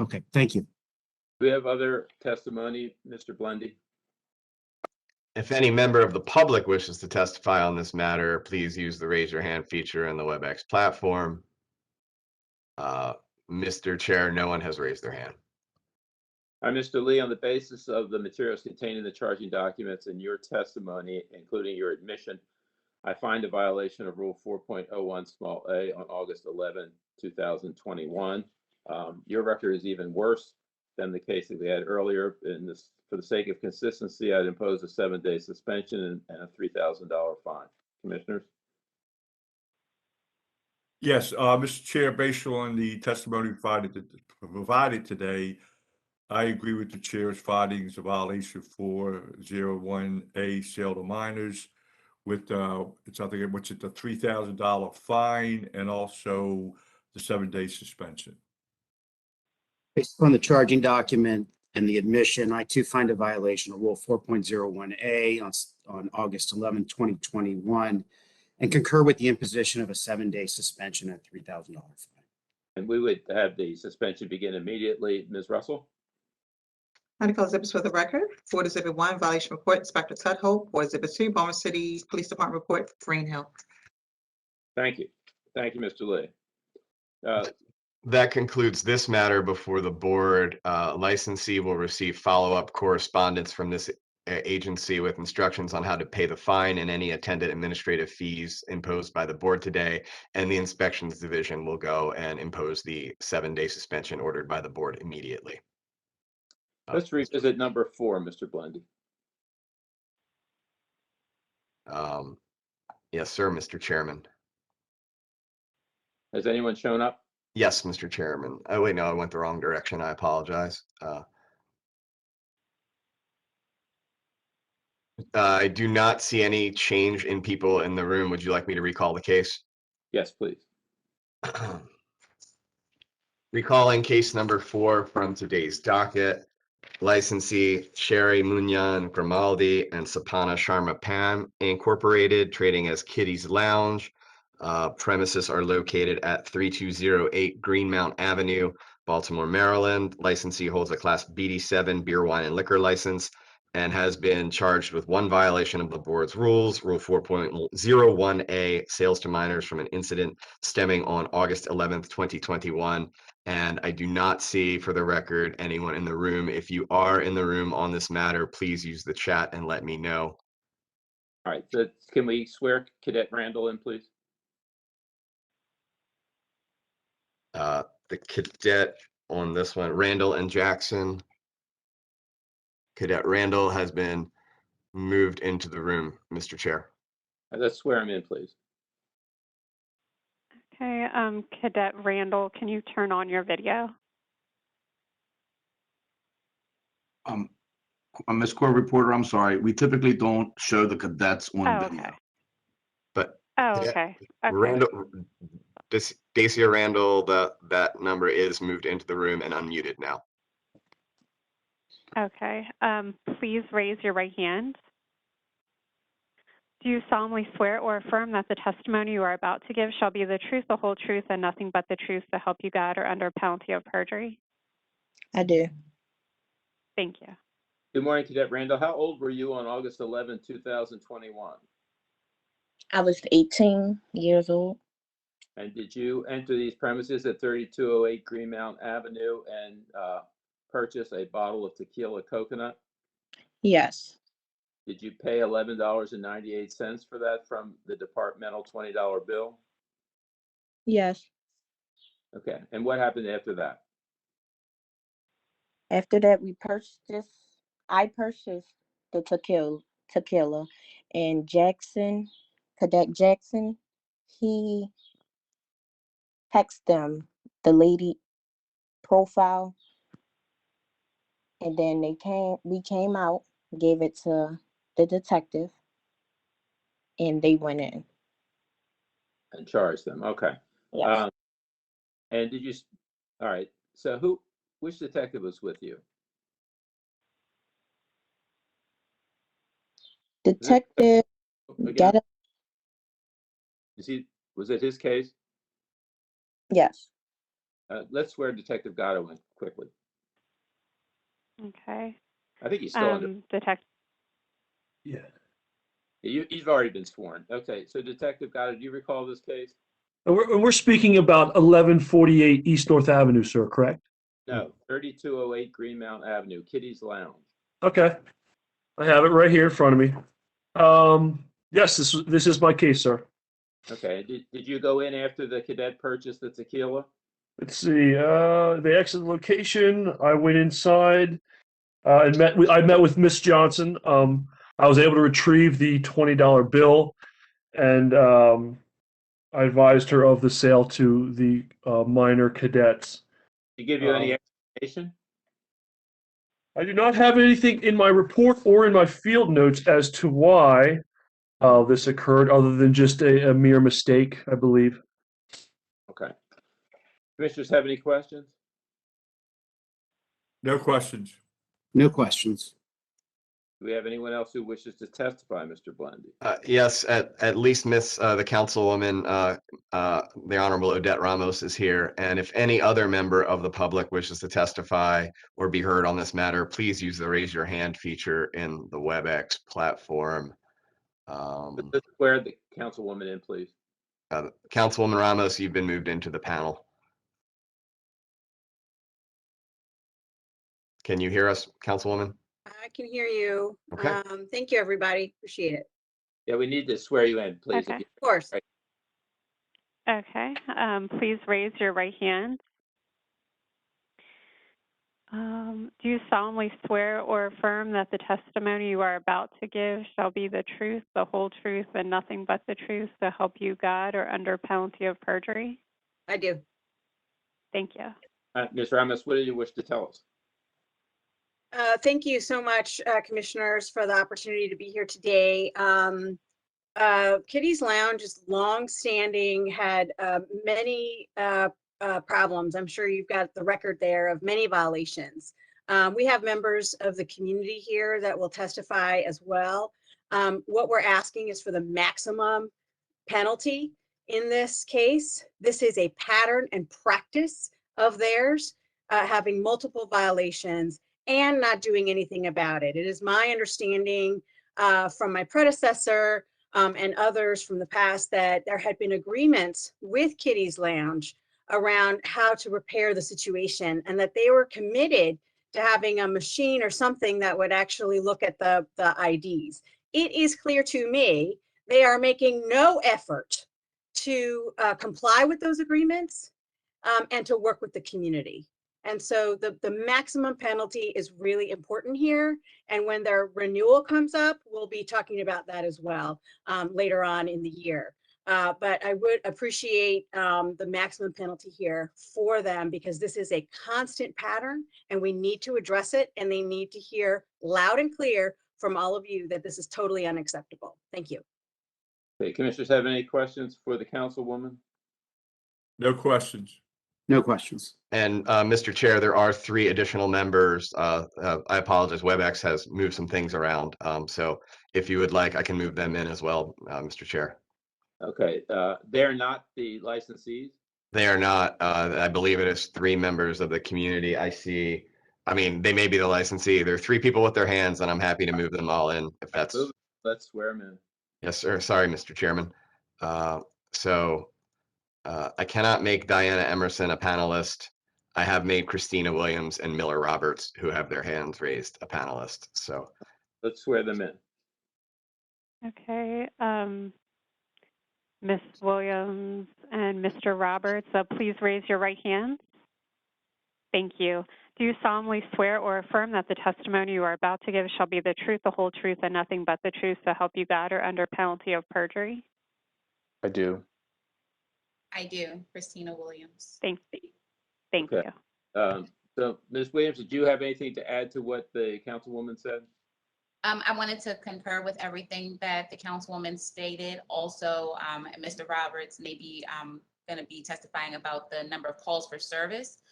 Speaker 7: Okay, thank you.
Speaker 2: Do we have other testimony, Mr. Blendy?
Speaker 1: If any member of the public wishes to testify on this matter, please use the raise your hand feature in the Webex platform. Mr. Chair, no one has raised their hand.
Speaker 2: All right, Mr. Lee, on the basis of the materials contained in the charging documents and your testimony, including your admission, I find a violation of Rule 4.01 small a on August 11, 2021. Your record is even worse than the case that we had earlier. For the sake of consistency, I'd impose a 7-day suspension and a $3,000 fine. Commissioners?
Speaker 4: Yes, Mr. Chair, based on the testimony provided today, I agree with the chair's findings of violation 401A sale to minors with it's I think which is the $3,000 fine and also the 7-day suspension.
Speaker 7: Based on the charging document and the admission, I too find a violation of Rule 4.01A on August 11, 2021, and concur with the imposition of a 7-day suspension at $3,000 fine.
Speaker 2: And we would have the suspension begin immediately. Ms. Russell?
Speaker 8: Medical exhibits for the record. Board Exhibit 1, violation report, Inspector Tudhope. Board Exhibit 2, Baltimore City Police Department report, Green Hill.
Speaker 2: Thank you. Thank you, Mr. Lee.
Speaker 1: That concludes this matter before the board. Licensee will receive follow-up correspondence from this agency with instructions on how to pay the fine and any attendant administrative fees imposed by the board today. And the inspections division will go and impose the 7-day suspension ordered by the board immediately.
Speaker 2: Let's revisit number 4, Mr. Blendy.
Speaker 1: Yes, sir, Mr. Chairman.
Speaker 2: Has anyone shown up?
Speaker 1: Yes, Mr. Chairman. Oh, wait, no, I went the wrong direction. I apologize. I do not see any change in people in the room. Would you like me to recall the case?
Speaker 2: Yes, please.
Speaker 1: Recalling case number 4 from today's docket. Licensee Sherry Munyan Grimaldi and Sapana Sharma Pam Incorporated, trading as Kitty's Lounge. Premises are located at 3208 Greenmount Avenue, Baltimore, Maryland. Licensee holds a Class BD7 beer, wine, and liquor license and has been charged with 1 violation of the board's rules, Rule 4.01A, sales to minors from an incident stemming on August 11th, 2021. And I do not see, for the record, anyone in the room. If you are in the room on this matter, please use the chat and let me know.
Speaker 2: All right, so can we swear Cadet Randall in, please?
Speaker 1: The cadet on this one, Randall and Jackson. Cadet Randall has been moved into the room, Mr. Chair.
Speaker 2: Let's swear him in, please.
Speaker 6: Okay, Cadet Randall, can you turn on your video?
Speaker 14: Ms. Court Reporter, I'm sorry. We typically don't show the cadets on video.
Speaker 6: Okay.
Speaker 1: But
Speaker 6: Okay.
Speaker 1: Randall, Dacia Randall, that number is moved into the room and unmuted now.
Speaker 6: Okay. Please raise your right hand. Do you solemnly swear or affirm that the testimony you are about to give shall be the truth, the whole truth, and nothing but the truth to help you God or under penalty of perjury?
Speaker 15: I do.
Speaker 6: Thank you.
Speaker 2: Good morning, Cadet Randall. How old were you on August 11, 2021?
Speaker 15: I was 18 years old.
Speaker 2: And did you enter these premises at 3208 Greenmount Avenue and purchase a bottle of tequila coconut?
Speaker 15: Yes.
Speaker 2: Did you pay $11.98 for that from the departmental $20 bill?
Speaker 15: Yes.
Speaker 2: Okay, and what happened after that?
Speaker 15: After that, I purchased the tequila, and Cadet Jackson, he texted them the lady profile, and then we came out, gave it to the detective, and they went in.
Speaker 2: And charged them, okay.
Speaker 15: Yes.
Speaker 2: And did you, all right, so which detective was with you?
Speaker 15: Detective
Speaker 2: Again? Was it his case?
Speaker 15: Yes.
Speaker 2: Let's swear Detective Gatto in quickly.
Speaker 6: Okay.
Speaker 2: I think he's still under.
Speaker 6: Detective.
Speaker 5: Yeah.
Speaker 2: You've already been sworn. Okay, so Detective Gatto, do you recall this case?
Speaker 5: We're speaking about 1148 East North Avenue, sir, correct?
Speaker 2: No, 3208 Greenmount Avenue, Kitty's Lounge.
Speaker 5: Okay. I have it right here in front of me. Yes, this is my case, sir.
Speaker 2: Okay, did you go in after the cadet purchased the tequila?
Speaker 5: Let's see. They exited the location. I went inside. I met with Miss Johnson. I was able to retrieve the $20 bill, and I advised her of the sale to the minor cadets.
Speaker 2: Did he give you any explanation?
Speaker 5: I do not have anything in my report or in my field notes as to why this occurred, other than just a mere mistake, I believe.
Speaker 2: Okay. Commissioners have any questions?
Speaker 4: No questions.
Speaker 7: No questions.
Speaker 2: Do we have anyone else who wishes to testify, Mr. Blendy?
Speaker 1: Yes, at least Miss the Councilwoman, the Honorable Odette Ramos is here. And if any other member of the public wishes to testify or be heard on this matter, please use the raise your hand feature in the Webex platform.
Speaker 2: Let's swear the Councilwoman in, please.
Speaker 1: Councilwoman Ramos, you've been moved into the panel. Can you hear us, Councilwoman?
Speaker 16: I can hear you.
Speaker 1: Okay.
Speaker 16: Thank you, everybody. Appreciate it.
Speaker 2: Yeah, we need to swear you in, please.
Speaker 6: Okay.
Speaker 16: Of course.
Speaker 2: Right.
Speaker 6: Okay. Please raise your right hand. Do you solemnly swear or affirm that the testimony you are about to give shall be the truth, the whole truth, and nothing but the truth to help you God or under penalty of perjury?
Speaker 16: I do.
Speaker 6: Thank you.
Speaker 2: Ms. Ramos, what do you wish to tell us?
Speaker 16: Thank you so much, Commissioners, for the opportunity to be here today. Kitty's Lounge is long-standing, had many problems. I'm sure you've got the record there of many violations. We have members of the community here that will testify as well. What we're asking is for the maximum penalty in this case. This is a pattern and practice of theirs, having multiple violations and not doing anything about it. It is my understanding from my predecessor and others from the past that there had been agreements with Kitty's Lounge around how to repair the situation, and that they were committed to having a machine or something that would actually look at the IDs. It is clear to me they are making no effort to comply with those agreements and to work with the community. And so the maximum penalty is really important here. And when their renewal comes up, we'll be talking about that as well later on in the year. But I would appreciate the maximum penalty here for them, because this is a constant pattern and we need to address it, and they need to hear loud and clear from all of you that this is totally unacceptable. Thank you.
Speaker 2: Okay, Commissioners have any questions for the Councilwoman?
Speaker 4: No questions.
Speaker 7: No questions.
Speaker 1: And Mr. Chair, there are 3 additional members. I apologize, Webex has moved some things around. So if you would like, I can move them in as well, Mr. Chair.
Speaker 2: Okay, they're not the licensees?
Speaker 1: They are not. I believe it is 3 members of the community. I mean, they may be the licensee. There are 3 people with their hands, and I'm happy to move them all in if that's.
Speaker 2: Let's swear them in.
Speaker 1: Yes, sir. Sorry, Mr. Chairman. I cannot make Diana Emerson a panelist. I have made Christina Williams and Miller Roberts, who have their hands raised, a panelist. So
Speaker 2: let's swear them in.
Speaker 6: Okay. Ms. Williams and Mr. Roberts, please raise your right hands. Thank you. Do you solemnly swear or affirm that the testimony you are about to give shall be the truth, the whole truth, and nothing but the truth, so help you God, or under penalty of perjury?
Speaker 17: I do.
Speaker 15: I do. Christina Williams.
Speaker 6: Thank you.
Speaker 2: So, Ms. Williams, did you have anything to add to what the Councilwoman said?
Speaker 15: I wanted to concur with everything that the Councilwoman stated. Also, Mr. Roberts may be going to be testifying about the number of calls for service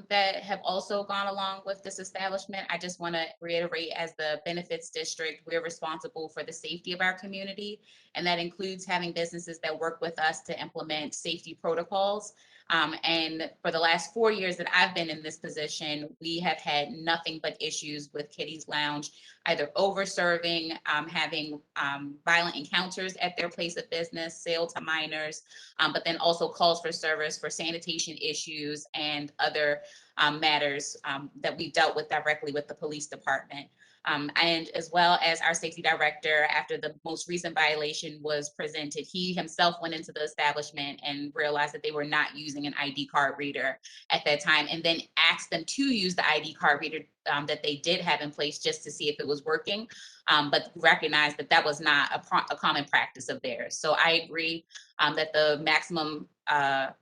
Speaker 15: that have also gone along with this establishment. I just want to reiterate, as the benefits district, we're responsible for the safety of our community, and that includes having businesses that work with us to implement safety protocols. And for the last 4 years that I've been in this position, we have had nothing but issues with Kitty's Lounge, either over-serving, having violent encounters at their place of business, sale to minors, but then also calls for service for sanitation issues and other matters that we dealt with directly with the police department. And as well as our safety director, after the most recent violation was presented, he himself went into the establishment and realized that they were not using an ID card reader at that time, and then asked them to use the ID card reader that they did have in place just to see if it was working, but recognized that that was not a common practice of theirs. So I agree that the maximum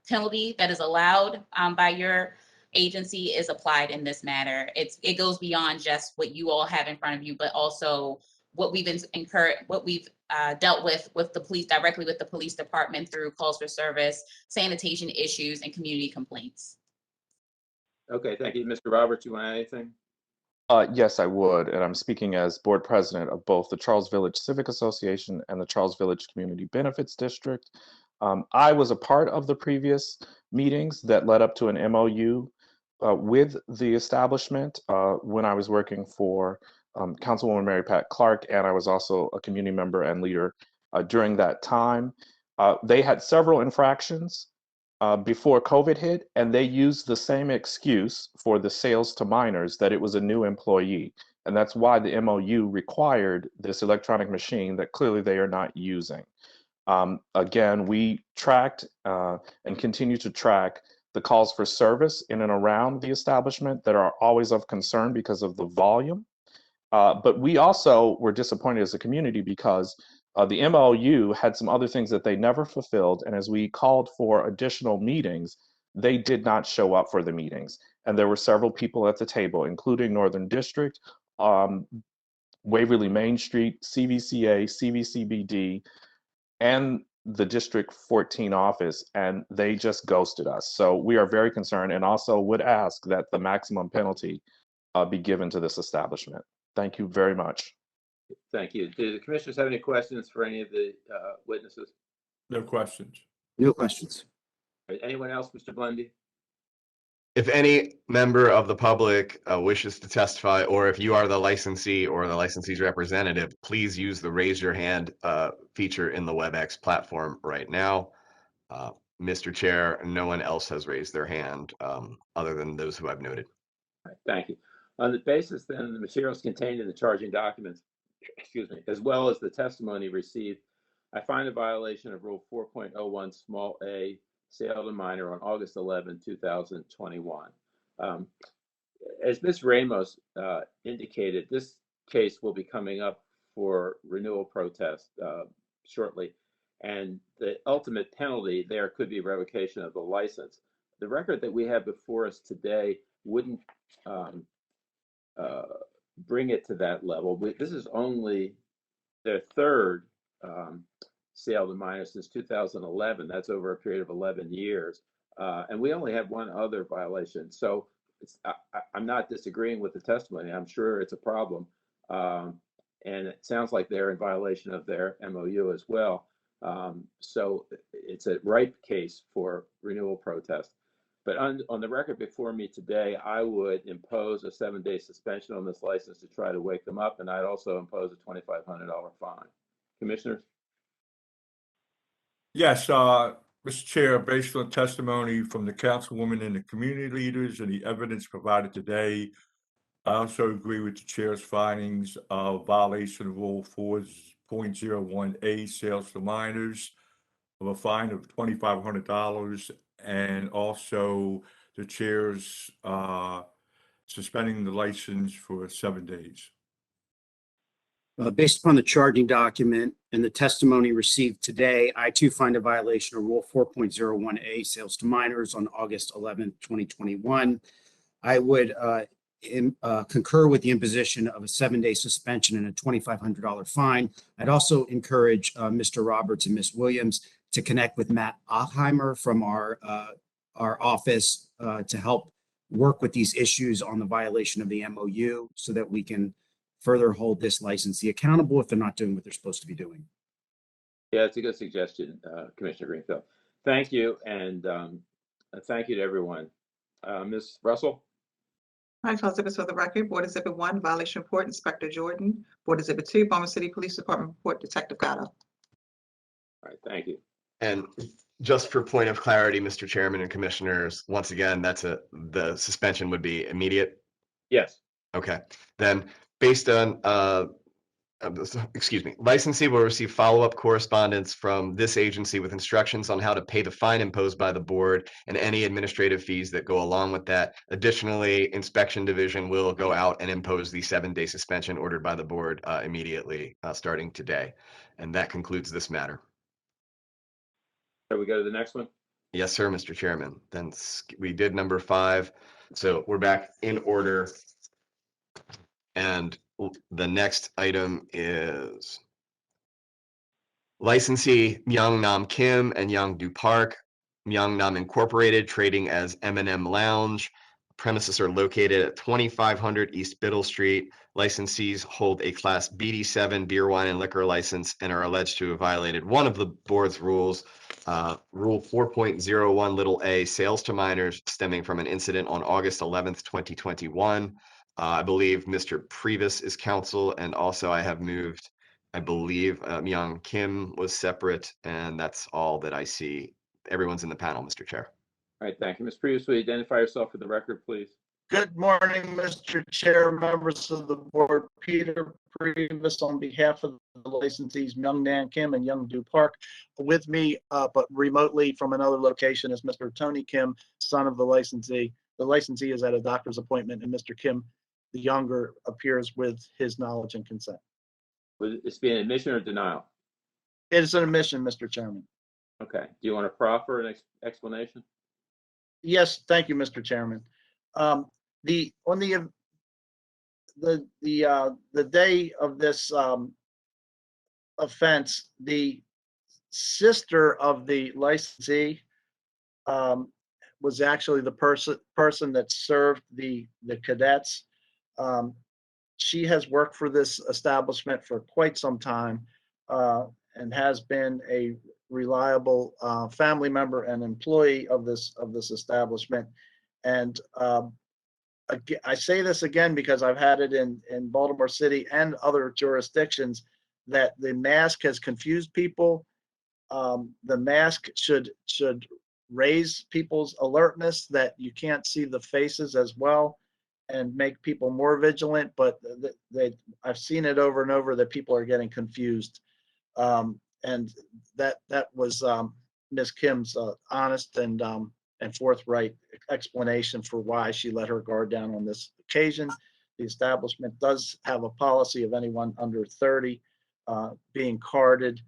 Speaker 15: penalty that is allowed by your agency is applied in this matter. It goes beyond just what you all have in front of you, but also what we've dealt with the police, directly with the police department through calls for service, sanitation issues, and community complaints.
Speaker 2: Okay, thank you. Mr. Roberts, you want to add anything?
Speaker 17: Yes, I would. And I'm speaking as board president of both the Charles Village Civic Association and the Charles Village Community Benefits District. I was a part of the previous meetings that led up to an MOU with the establishment when I was working for Councilwoman Mary Pat Clark, and I was also a community member and leader during that time. They had several infractions before COVID hit, and they used the same excuse for the sales to minors, that it was a new employee. And that's why the MOU required this electronic machine that clearly they are not using. Again, we tracked and continue to track the calls for service in and around the establishment that are always of concern because of the volume. But we also were disappointed as a community because the MOU had some other things that they never fulfilled. And as we called for additional meetings, they did not show up for the meetings. And there were several people at the table, including Northern District, Waverly Main Street, CVCA, CVCBD, and the District 14 office, and they just ghosted us. So we are very concerned, and also would ask that the maximum penalty be given to this establishment. Thank you very much.
Speaker 2: Thank you. Do the commissioners have any questions for any of the witnesses?
Speaker 4: No questions.
Speaker 7: No questions.
Speaker 2: All right, anyone else, Mr. Blendy?
Speaker 1: If any member of the public wishes to testify, or if you are the licensee or the licensee's representative, please use the raise your hand feature in the Webex platform right now. Mr. Chair, no one else has raised their hand other than those who I've noted.
Speaker 2: All right, thank you. On the basis then the materials contained in the charging documents, excuse me, as well as the testimony received, I find a violation of Rule 4.01 small a, sale to minor on August 11, 2021. As Ms. Ramos indicated, this case will be coming up for renewal protest shortly, and the ultimate penalty there could be revocation of the license. The record that we have before us today wouldn't bring it to that level. This is only their third sale to minor since 2011. That's over a period of 11 years. And we only have one other violation. So I'm not disagreeing with the testimony. I'm sure it's a problem. And it sounds like they're in violation of their MOU as well. So it's a ripe case for renewal protest. But on the record before me today, I would impose a 7-day suspension on this license to try to wake them up, and I'd also impose a $2,500 fine. Commissioners?
Speaker 4: Yes, Mr. Chair, based on testimony from the councilwoman and the community leaders and the evidence provided today, I also agree with the chair's findings of violation of Rule 4.01A, sales to minors, of a fine of $2,500, and also the chair's suspending the license for 7 days.
Speaker 7: Based upon the charging document and the testimony received today, I too find a violation of Rule 4.01A, sales to minors on August 11, 2021. I would concur with the imposition of a 7-day suspension and a $2,500 fine. I'd also encourage Mr. Roberts and Ms. Williams to connect with Matt Oppheimer from our office to help work with these issues on the violation of the MOU so that we can further hold this licensee accountable if they're not doing what they're supposed to be doing.
Speaker 2: Yeah, it's a good suggestion, Commissioner Greenfield. Thank you, and thank you to everyone. Ms. Russell?
Speaker 8: I call exhibits for the record. Board Exhibit 1, violation report, Inspector Jordan. Board Exhibit 2, Baltimore City Police Department report, Detective Gatto.
Speaker 2: All right, thank you.
Speaker 1: And just for point of clarity, Mr. Chairman and Commissioners, once again, the suspension would be immediate?
Speaker 2: Yes.
Speaker 1: Okay, then based on, licensee will receive follow-up correspondence from this agency with instructions on how to pay the fine imposed by the board and any administrative fees that go along with that. Additionally, Inspection Division will go out and impose the 7-day suspension ordered by the board immediately, starting today. And that concludes this matter.
Speaker 2: Shall we go to the next one?
Speaker 1: Yes, sir, Mr. Chairman. Then we did number 5. So we're back in order. And the next item is licensee Myung Nam Kim and Young Du Park, Myung Nam Incorporated, trading as M&M Lounge. Premises are located at 2500 East Biddle Street. Licensees hold a Class BD7 beer, wine, and liquor license and are alleged to have violated one of the board's rules, Rule 4.01 little a, sales to minors, stemming from an incident on August 11th, 2021. I believe Mr. Previs is counsel, and also I have moved, I believe Myung Kim was separate, and that's all that I see. Everyone's in the panel, Mr. Chair.
Speaker 2: All right, thank you. Ms. Previous, will you identify yourself for the record, please?
Speaker 18: Good morning, Mr. Chair, members of the board. Peter Previs on behalf of the licensees Myung Nam Kim and Young Du Park. With me, but remotely from another location, is Mr. Tony Kim, son of the licensee. The licensee is at a doctor's appointment, and Mr. Kim, the younger, appears with his knowledge and consent.
Speaker 2: Would this be an admission or denial?
Speaker 18: It is an admission, Mr. Chairman.
Speaker 2: Okay. Do you want to proffer an explanation?
Speaker 18: Yes, thank you, Mr. Chairman. On the day of this offense, the sister of the licensee was actually the person that served the cadets. She has worked for this establishment for quite some time and has been a reliable family member and employee of this establishment. And I say this again because I've had it in Baltimore City and other jurisdictions that the mask has confused people. The mask should raise people's alertness that you can't see the faces as well and make people more vigilant, but I've seen it over and over that people are getting confused. And that was Ms. Kim's honest and forthright explanation for why she let her guard down on this occasion. The establishment does have a policy of anyone under 30 being carded,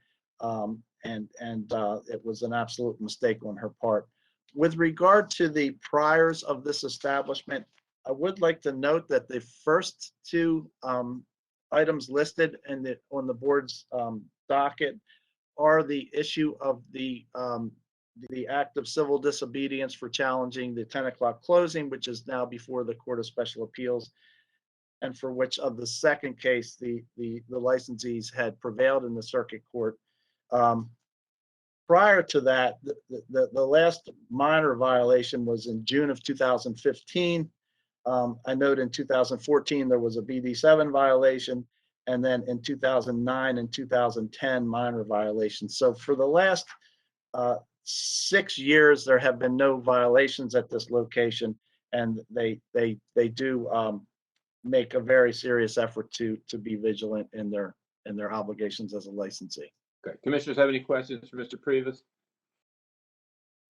Speaker 18: and it was an absolute mistake on her part. With regard to the priors of this establishment, I would like to note that the first two items listed on the board's docket are the issue of the act of civil disobedience for challenging the 10 o'clock closing, which is now before the Court of Special Appeals, and for which of the second case, the licensees had prevailed in the circuit court. Prior to that, the last minor violation was in June of 2015. I note in 2014, there was a BD7 violation, and then in 2009 and 2010, minor violations. So for the last 6 years, there have been no violations at this location, and they do make a very serious effort to be vigilant in their obligations as a licensee.
Speaker 2: Okay, commissioners have any questions for Mr. Previs?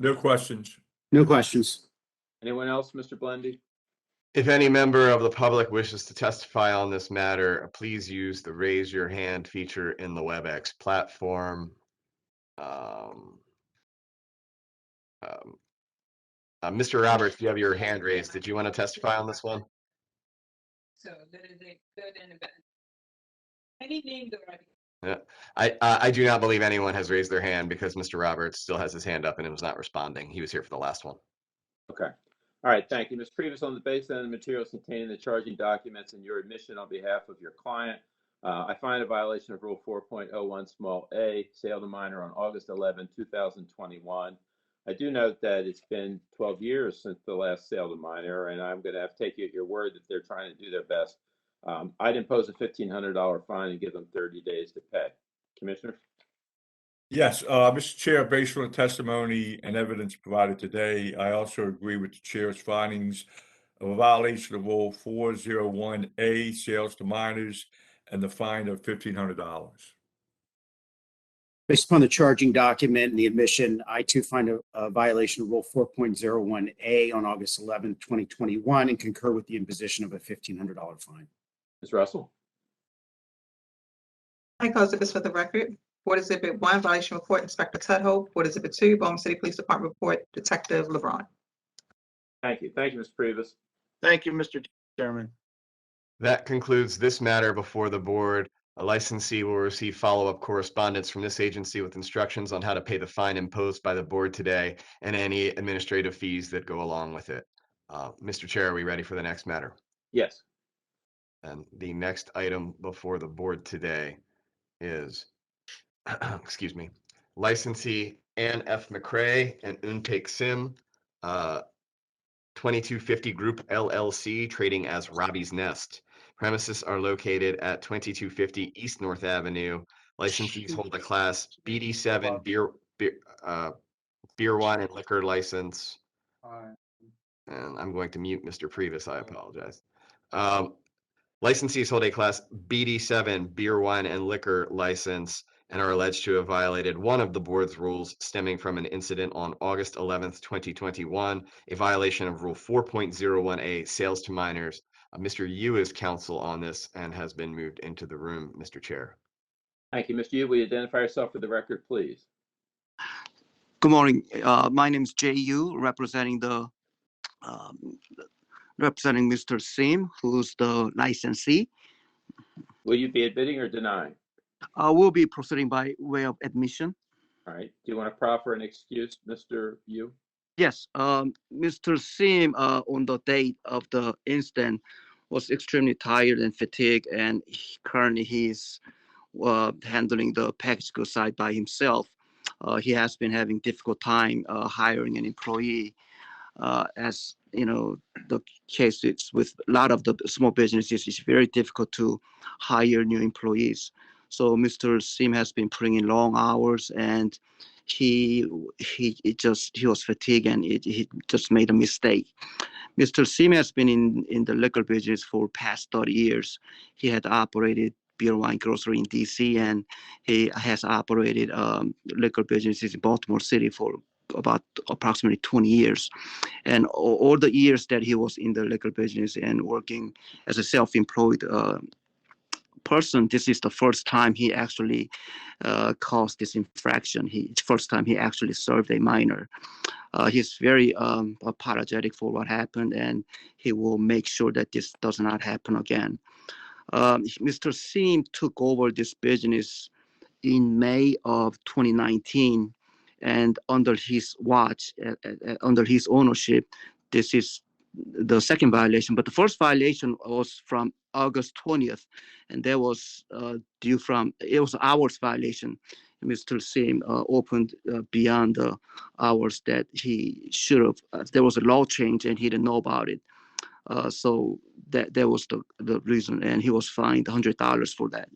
Speaker 4: No questions.
Speaker 7: No questions.
Speaker 2: Anyone else, Mr. Blendy?
Speaker 1: If any member of the public wishes to testify on this matter, please use the raise your hand feature in the Webex platform. Mr. Roberts, you have your hand raised. Did you want to testify on this one?
Speaker 19: So there is a good and a bad. Any names already?
Speaker 1: Yeah, I do not believe anyone has raised their hand because Mr. Roberts still has his hand up and it was not responding. He was here for the last one.
Speaker 2: Okay. All right, thank you. Ms. Previs, on the basis of the materials contained in the charging documents and your admission on behalf of your client, I find a violation of Rule 4.01 small a, sale to minor on August 11, 2021. I do note that it's been 12 years since the last sale to minor, and I'm going to have to take you at your word that they're trying to do their best. I'd impose a $1,500 fine and give them 30 days to pay. Commissioner?
Speaker 4: Yes, Mr. Chair, based on the testimony and evidence provided today, I also agree with the chair's findings of a violation of Rule 401A, sales to minors, and the fine of $1,500.
Speaker 7: Based upon the charging document and the admission, I too find a violation of Rule 4.01A on August 11, 2021, and concur with the imposition of a $1,500 fine.
Speaker 2: Ms. Russell?
Speaker 8: I call exhibits for the record. Board Exhibit 1, violation report, Inspector Tudhope. Board Exhibit 2, Baltimore City Police Department report, Detective LeBron.
Speaker 2: Thank you. Thank you, Ms. Previs.
Speaker 18: Thank you, Mr. Chairman.
Speaker 1: That concludes this matter before the board. A licensee will receive follow-up correspondence from this agency with instructions on how to pay the fine imposed by the board today and any administrative fees that go along with it. Mr. Chair, are we ready for the next matter?
Speaker 2: Yes.
Speaker 1: And the next item before the board today is, excuse me, licensee Ann F. McCrae and Untake Sim, 2250 Group LLC, trading as Robbie's Nest. Premises are located at 2250 East North Avenue. Licensees hold a Class BD7 beer, wine, and liquor license. And I'm going to mute Mr. Previs. I apologize. Licensees hold a Class BD7 beer, wine, and liquor license and are alleged to have violated one of the board's rules stemming from an incident on August 11th, 2021, a violation of Rule 4.01A, sales to minors. Mr. Yu is counsel on this and has been moved into the room, Mr. Chair.
Speaker 2: Thank you. Mr. Yu, will you identify yourself for the record, please?
Speaker 12: Good morning. My name is Jay Yu, representing the
Speaker 20: representing Mr. Sim, who's the licensee.
Speaker 2: Will you be admitting or denying?
Speaker 20: We'll be proceeding by way of admission.
Speaker 2: All right. Do you want to proffer an excuse, Mr. Yu?
Speaker 20: Yes, Mr. Sim, on the date of the incident, was extremely tired and fatigued, and currently he's handling the package go side by himself. He has been having difficult time hiring an employee, as you know, the case is with a lot of the small businesses. It's very difficult to hire new employees. So Mr. Sim has been putting in long hours, and he was fatigued, and he just made a mistake. Mr. Sim has been in the liquor business for past 30 years. He had operated beer, wine, grocery in DC, and he has operated liquor businesses in Baltimore City for about approximately 20 years. And all the years that he was in the liquor business and working as a self-employed person, this is the first time he actually caused this infraction. First time he actually served a minor. He's very apologetic for what happened, and he will make sure that this does not happen again. Mr. Sim took over this business in May of 2019, and under his watch, under his ownership, this is the second violation. But the first violation was from August 20th, and that was it was hours violation. Mr. Sim opened beyond the hours that he should have. There was a law change, and he didn't know about it. So that was the reason, and he was fined $100 for that.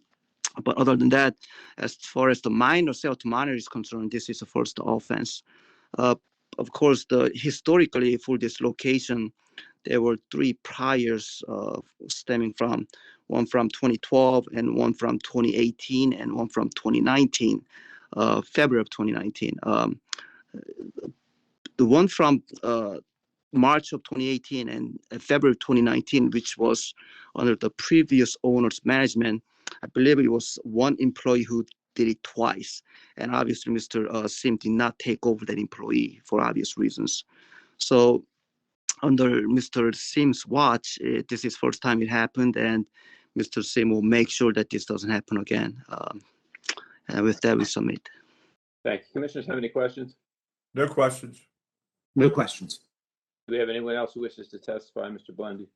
Speaker 20: But other than that, as far as the minor sale to minor is concerned, this is the first offense. Of course, historically for this location, there were 3 priors stemming from one from 2012 and one from 2018 and one from 2019, February of 2019. The one from March of 2018 and February of 2019, which was under the previous owner's management, I believe it was one employee who did it twice. And obviously, Mr. Sim did not take over that employee for obvious reasons. So under Mr. Sim's watch, this is first time it happened, and Mr. Sim will make sure that this doesn't happen again. And with that, we submit.
Speaker 2: Thank you. Commissioners have any questions?
Speaker 4: No questions.
Speaker 7: No questions.
Speaker 2: Do we have anyone else who wishes to testify, Mr. Blendy?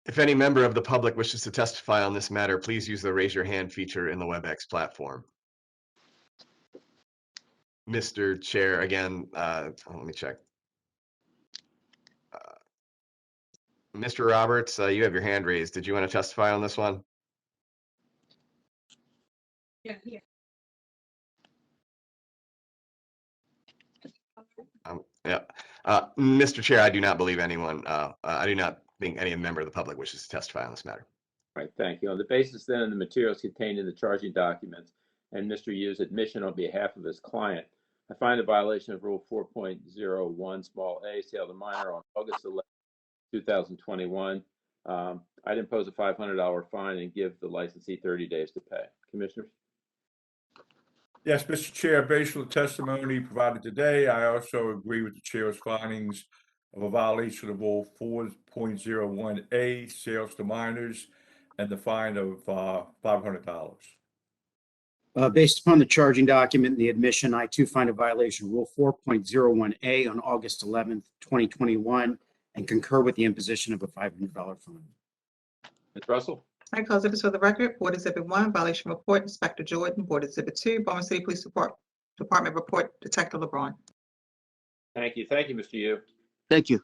Speaker 1: If any member of the public wishes to testify on this matter, please use the raise your hand feature in the Webex platform. Mr. Chair, again, let me check. Mr. Roberts, you have your hand raised. Did you want to testify on this one?
Speaker 19: Yeah.
Speaker 1: Yeah. Mr. Chair, I do not believe anyone, I do not think any member of the public wishes to testify on this matter.
Speaker 2: All right, thank you. On the basis then of the materials contained in the charging documents and Mr. Yu's admission on behalf of his client, I find a violation of Rule 4.01 small a, sale to minor on August 11, 2021. I'd impose a $500 fine and give the licensee 30 days to pay. Commissioners?
Speaker 4: Yes, Mr. Chair, based on the testimony provided today, I also agree with the chair's findings of a violation of Rule 4.01A, sales to minors, and the fine of $500.
Speaker 7: Based upon the charging document and the admission, I too find a violation of Rule 4.01A on August 11th, 2021, and concur with the imposition of a $500 fine.
Speaker 2: Ms. Russell?
Speaker 8: I call exhibits for the record. Board Exhibit 1, violation report, Inspector Jordan. Board Exhibit 2, Baltimore City Police Department report, Detective LeBron.
Speaker 2: Thank you. Thank you, Mr. Yu.
Speaker 20: Thank you.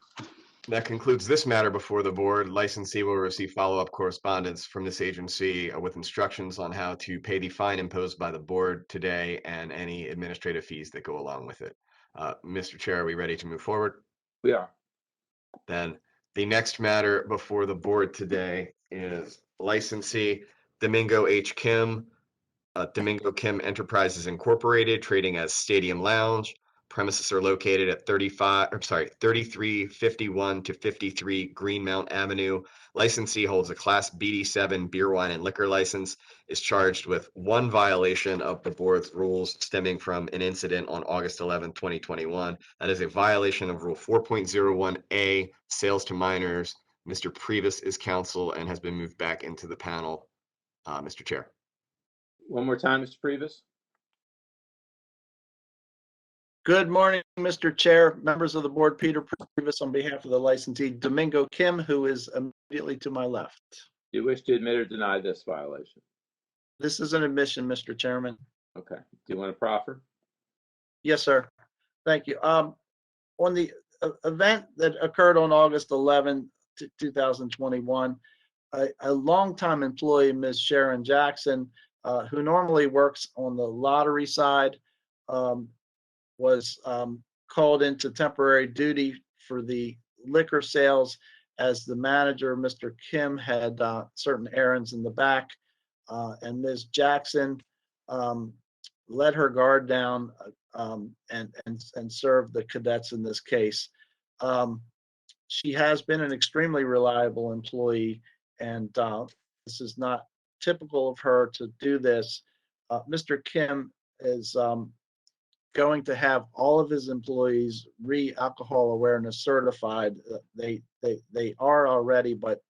Speaker 1: That concludes this matter before the board. Licensee will receive follow-up correspondence from this agency with instructions on how to pay the fine imposed by the board today and any administrative fees that go along with it. Mr. Chair, are we ready to move forward?
Speaker 2: We are.
Speaker 1: Then the next matter before the board today is licensee Domingo H. Kim, Domingo Kim Enterprises Incorporated, trading as Stadium Lounge, Premises are located at 3351 to 53 Greenmount Avenue. Licensee holds a Class BD7 beer, wine, and liquor license, is charged with one violation of the board's rules stemming from an incident on August 11, 2021. That is a violation of Rule 4.01A, sales to minors. Mr. Previs is counsel and has been moved back into the panel, Mr. Chair.
Speaker 2: One more time, Mr. Previs.
Speaker 18: Good morning, Mr. Chair, members of the board, Peter Previs on behalf of the licensee Domingo Kim, who is immediately to my left.
Speaker 2: Do you wish to admit or deny this violation?
Speaker 18: This is an admission, Mr. Chairman.
Speaker 2: Okay. Do you want to proffer?
Speaker 18: Yes, sir. Thank you. On the event that occurred on August 11, 2021, a longtime employee, Ms. Sharon Jackson, who normally works on the lottery side, was called into temporary duty for the liquor sales as the manager, Mr. Kim, had certain errands in the back, and Ms. Jackson let her guard down and served the cadets in this case. She has been an extremely reliable employee, and this is not typical of her to do this. Mr. Kim is going to have all of his employees re-alcohol awareness certified. They are already, but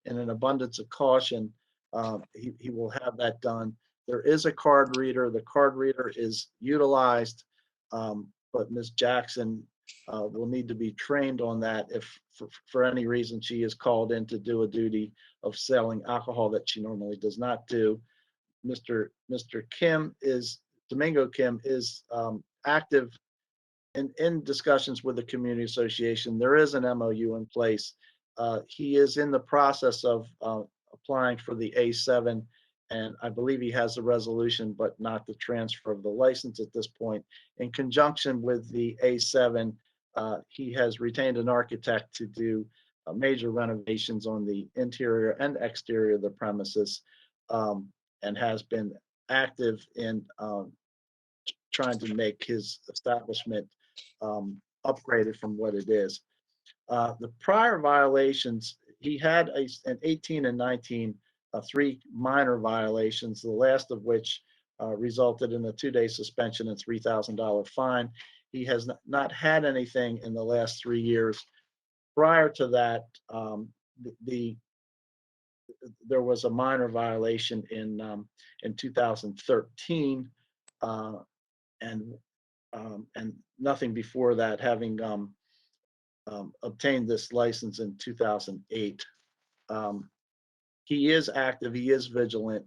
Speaker 18: in an abundance of caution, he will have that done. There is a card reader. The card reader is utilized, but Ms. Jackson will need to be trained on that if for any reason she is called in to do a duty of selling alcohol that she normally does not do. Mr. Kim is Domingo Kim is active in discussions with the community association. There is an MOU in place. He is in the process of applying for the A7, and I believe he has the resolution, but not the transfer of the license at this point. In conjunction with the A7, he has retained an architect to do major renovations on the interior and exterior of the premises, and has been active in trying to make his establishment upgraded from what it is. The prior violations, he had an 18 and 19, 3 minor violations, the last of which resulted in a 2-day suspension and $3,000 fine. He has not had anything in the last 3 years. Prior to that, there was a minor violation in 2013, and nothing before that, having obtained this license in 2008. He is active, he is vigilant.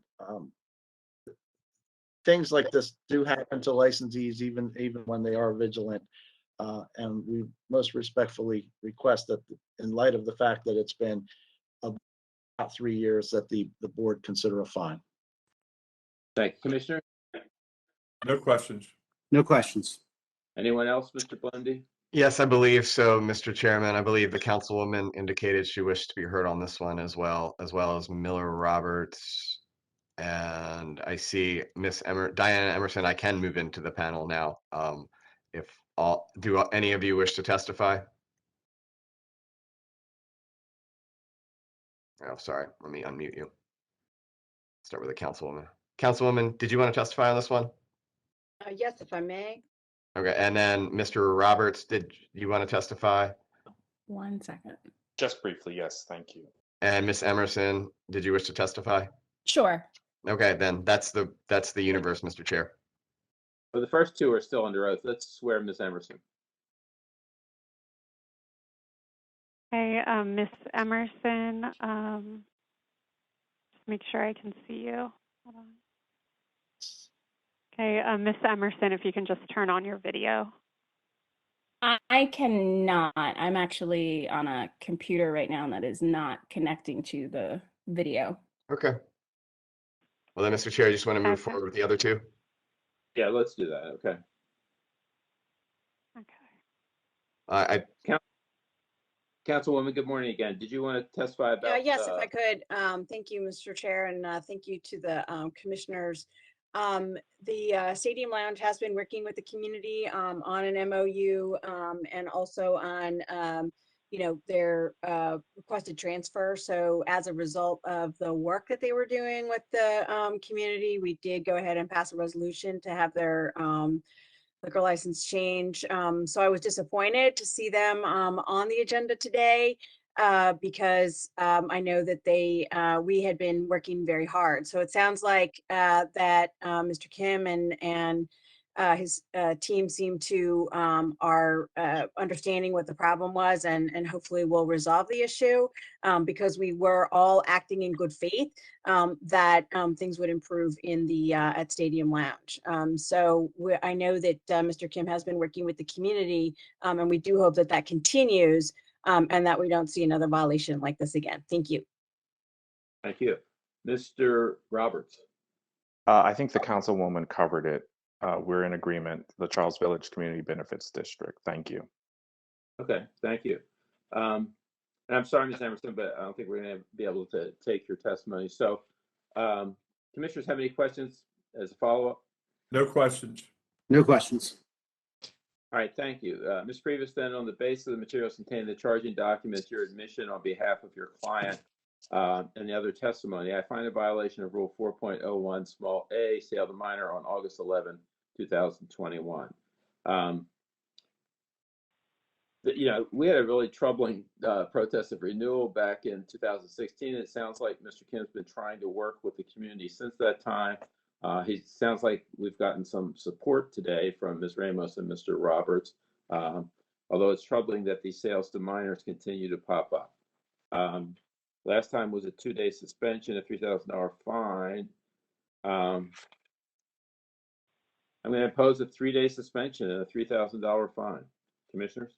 Speaker 18: Things like this do happen to licensees even when they are vigilant. And we most respectfully request that in light of the fact that it's been about 3 years, that the board consider a fine.
Speaker 2: Thank you, Commissioner.
Speaker 4: No questions.
Speaker 7: No questions.
Speaker 2: Anyone else, Mr. Bundy?
Speaker 1: Yes, I believe so, Mr. Chairman. I believe the councilwoman indicated she wished to be heard on this one as well as Miller Roberts. And I see Diana Emerson. I can move into the panel now. Do any of you wish to testify? Oh, sorry. Let me unmute you. Start with the councilwoman. Councilwoman, did you want to testify on this one?
Speaker 16: Yes, if I may.
Speaker 1: Okay, and then Mr. Roberts, did you want to testify?
Speaker 21: 1 second.
Speaker 17: Just briefly, yes, thank you.
Speaker 1: And Ms. Emerson, did you wish to testify?
Speaker 21: Sure.
Speaker 1: Okay, then that's the universe, Mr. Chair.
Speaker 2: Well, the first 2 are still under oath. Let's swear Ms. Emerson.
Speaker 6: Okay, Ms. Emerson, just make sure I can see you. Hold on. Okay, Ms. Emerson, if you can just turn on your video.
Speaker 21: I cannot. I'm actually on a computer right now that is not connecting to the video.
Speaker 1: Okay. Well then, Mr. Chair, I just want to move forward with the other 2.
Speaker 2: Yeah, let's do that. Okay. Councilwoman, good morning again. Did you want to testify about?
Speaker 16: Yes, if I could. Thank you, Mr. Chair, and thank you to the commissioners. The Stadium Lounge has been working with the community on an MOU and also on their requested transfer. So as a result of the work that they were doing with the community, we did go ahead and pass a resolution to have their liquor license change. So I was disappointed to see them on the agenda today because I know that we had been working very hard. So it sounds like that Mr. Kim and his team seem to are understanding what the problem was and hopefully will resolve the issue because we were all acting in good faith that things would improve in the at Stadium Lounge. I know that Mr. Kim has been working with the community and we do hope that that continues and that we don't see another violation like this again. Thank you.
Speaker 2: Thank you. Mr. Roberts.
Speaker 17: I think the councilwoman covered it. We're in agreement. The Charles Village Community Benefits District. Thank you.
Speaker 2: Okay, thank you. And I'm sorry, Ms. Emerson, but I don't think we're going to be able to take your testimony. So, commissioners have any questions as a follow-up?
Speaker 4: No questions.
Speaker 7: No questions.
Speaker 2: All right, thank you. Ms. Previs, then on the basis of the materials contained in the charging documents, your admission on behalf of your client and the other testimony, I find a violation of Rule 4.01 small a, sale to minor on August 11, 2021. We had a really troubling protest of renewal back in 2016. It sounds like Mr. Kim's been trying to work with the community since that time. He sounds like we've gotten some support today from Ms. Ramos and Mr. Roberts, although it's troubling that these sales to minors continue to pop up. Last time was a 2-day suspension, a $3,000 fine. I'm going to impose a 3-day suspension and a $3,000 fine. Commissioners?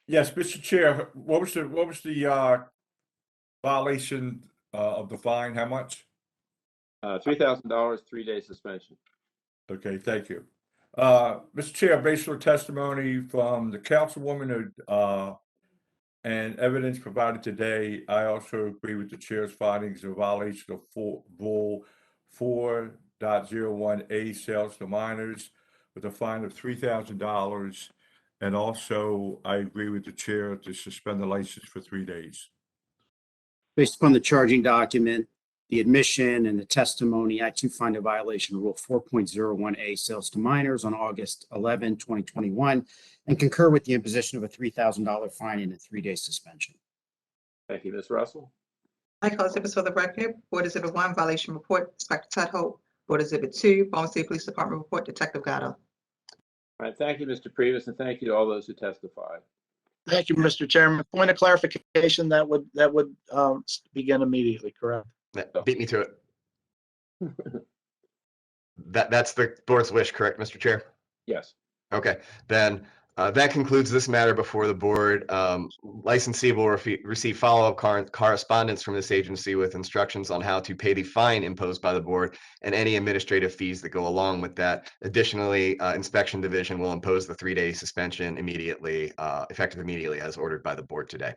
Speaker 4: Yes, Mr. Chair, what was the violation of the fine? How much?
Speaker 2: $3,000, 3-day suspension.
Speaker 4: Okay, thank you. Mr. Chair, based on testimony from the councilwoman and evidence provided today, I also agree with the chair's findings of violation of Rule 4.01A sales to minors with a fine of $3,000. And also, I agree with the chair to suspend the license for 3 days.
Speaker 7: Based upon the charging document, the admission and the testimony, I too find a violation of Rule 4.01A sales to minors on August 11, 2021, and concur with the imposition of a $3,000 fine and a 3-day suspension.
Speaker 2: Thank you, Ms. Russell.
Speaker 8: I call exhibits for the record. Board Exhibit 1, violation report, Inspector Tudhope. Board Exhibit 2, Baltimore City Police Department report, Detective Gatto.
Speaker 2: All right, thank you, Mr. Previs, and thank you to all those who testified.
Speaker 18: Thank you, Mr. Chairman. Point of clarification, that would begin immediately, correct?
Speaker 1: Beat me to it. That's the board's wish, correct, Mr. Chair?
Speaker 2: Yes.
Speaker 1: Okay, then that concludes this matter before the board. Licensee will receive follow-up correspondence from this agency with instructions on how to pay the fine imposed by the board and any administrative fees that go along with that. Additionally, Inspection Division will impose the 3-day suspension immediately, effective immediately as ordered by the board today.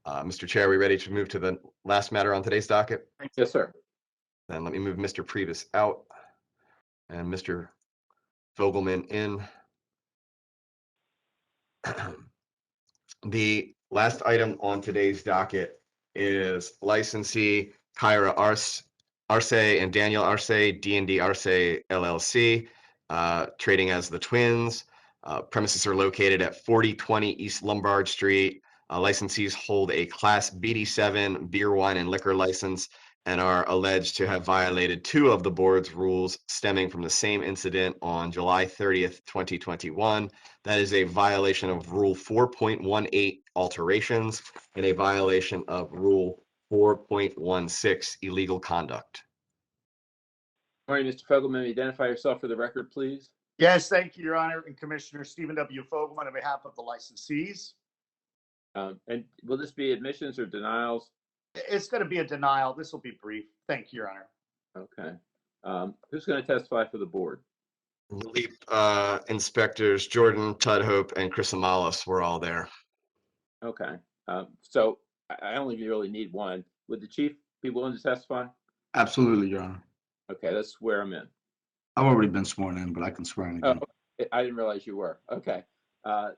Speaker 1: Mr. Chair, are we ready to move to the last matter on today's docket?
Speaker 2: Yes, sir.
Speaker 1: Then let me move Mr. Previs out and Mr. Fogelman in. The last item on today's docket is licensee Kyra Arce and Daniel Arce, D&D Arce LLC, trading as the Twins. Premises are located at 4020 East Lombard Street. Licensees hold a Class BD7 beer, wine, and liquor license and are alleged to have violated 2 of the board's rules stemming from the same incident on July 30th, 2021. That is a violation of Rule 4.18 alterations and a violation of Rule 4.16 illegal conduct.
Speaker 2: All right, Mr. Fogelman, identify yourself for the record, please.
Speaker 3: Yes, thank you, Your Honor, and Commissioner Stephen W. Fogelman on behalf of the licensees.
Speaker 2: And will this be admissions or denials?
Speaker 3: It's going to be a denial. This will be brief. Thank you, Your Honor.
Speaker 2: Okay. Who's going to testify for the board?
Speaker 1: Relief inspectors Jordan, Tudhope, and Chris Amalis were all there.
Speaker 2: Okay. So I only really need one. Would the chief be willing to testify?
Speaker 14: Absolutely, Your Honor.
Speaker 2: Okay, let's swear him in.
Speaker 14: I've already been sworn in, but I can swear in again.
Speaker 2: I didn't realize you were. Okay. Mr.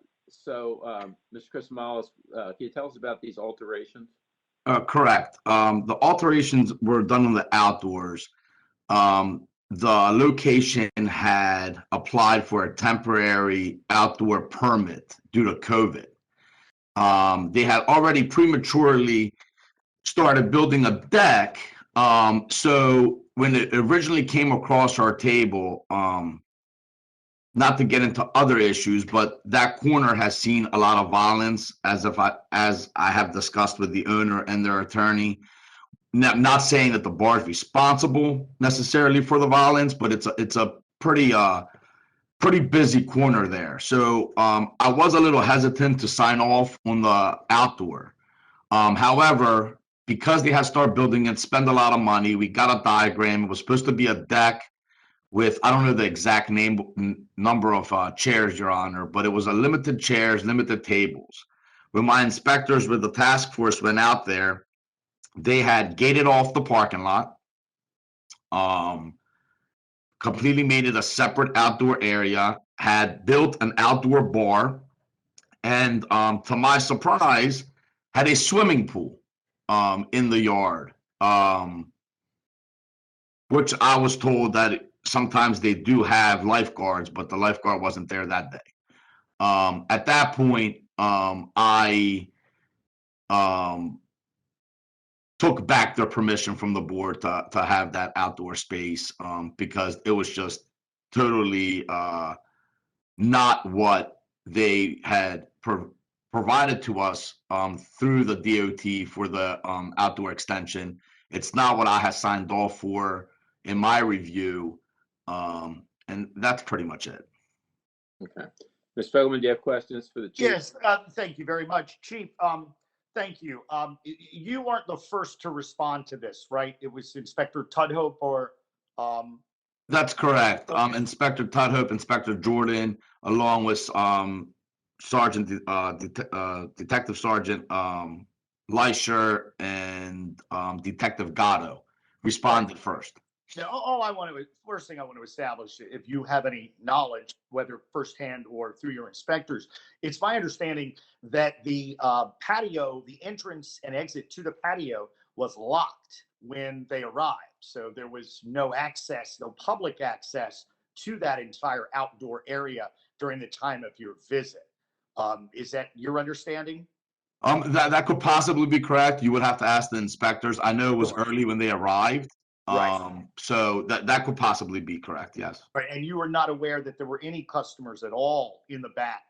Speaker 2: Chris Mollis, can you tell us about these alterations?
Speaker 14: Correct. The alterations were done on the outdoors. The location had applied for a temporary outdoor permit due to COVID. They had already prematurely started building a deck. So when it originally came across our table, not to get into other issues, but that corner has seen a lot of violence, as I have discussed with the owner and their attorney. Not saying that the bar is responsible necessarily for the violence, but it's a pretty busy corner there. So I was a little hesitant to sign off on the outdoor. However, because they had started building it, spend a lot of money, we got a diagram. It was supposed to be a deck with, I don't know the exact number of chairs, Your Honor, but it was a limited chairs, limited tables. When my inspectors with the task force went out there, they had gated off the parking lot, completely made it a separate outdoor area, had built an outdoor bar, and to my surprise, had a swimming pool in the yard, which I was told that sometimes they do have lifeguards, but the lifeguard wasn't there that day. At that point, I took back their permission from the board to have that outdoor space because it was just totally not what they had provided to us through the DOT for the outdoor extension. It's not what I had signed off for in my review, and that's pretty much it.
Speaker 2: Okay. Ms. Fogelman, do you have questions for the chief?
Speaker 3: Yes, thank you very much, Chief. Thank you. You weren't the first to respond to this, right? It was Inspector Tudhope or
Speaker 14: That's correct. Inspector Tudhope, Inspector Jordan, along with Detective Sergeant Leisher and Detective Gatto responded first.
Speaker 3: Now, first thing I want to establish, if you have any knowledge, whether firsthand or through your inspectors, it's my understanding that the patio, the entrance and exit to the patio was locked when they arrived. So there was no access, no public access to that entire outdoor area during the time of your visit. Is that your understanding?
Speaker 14: That could possibly be correct. You would have to ask the inspectors. I know it was early when they arrived.
Speaker 3: Right.
Speaker 14: So that could possibly be correct, yes.
Speaker 3: Right, and you were not aware that there were any customers at all in the back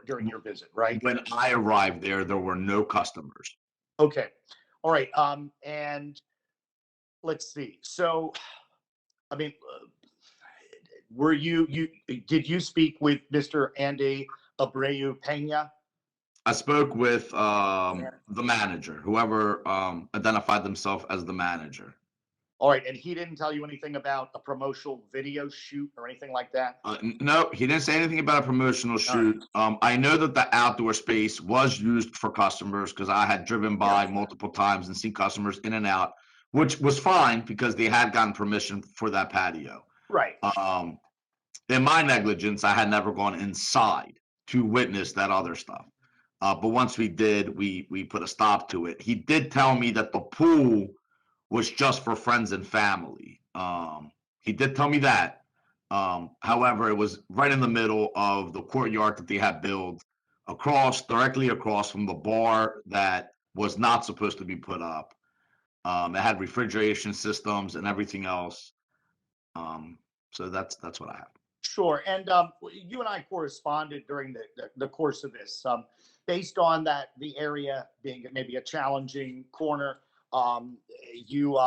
Speaker 3: during your visit, right?
Speaker 14: When I arrived there were no customers.
Speaker 3: Okay, all right, and let's see. So, I mean, did you speak with Mr. Andy Abreu Pena?
Speaker 14: I spoke with the manager, whoever identified themselves as the manager.
Speaker 3: All right, and he didn't tell you anything about a promotional video shoot or anything like that?
Speaker 14: No, he didn't say anything about a promotional shoot. I know that the outdoor space was used for customers because I had driven by multiple times and seen customers in and out, which was fine because they had gotten permission for that patio.
Speaker 3: Right.
Speaker 14: In my negligence, I had never gone inside to witness that other stuff. But once we did, we put a stop to it. He did tell me that the pool was just for friends and family. He did tell me that. However, it was right in the middle of the courtyard that they had built directly across from the bar that was not supposed to be put up. It had refrigeration systems and everything else. So that's what I have.
Speaker 3: Sure, and you and I corresponded during the course of this. Based on the area being maybe a challenging corner, you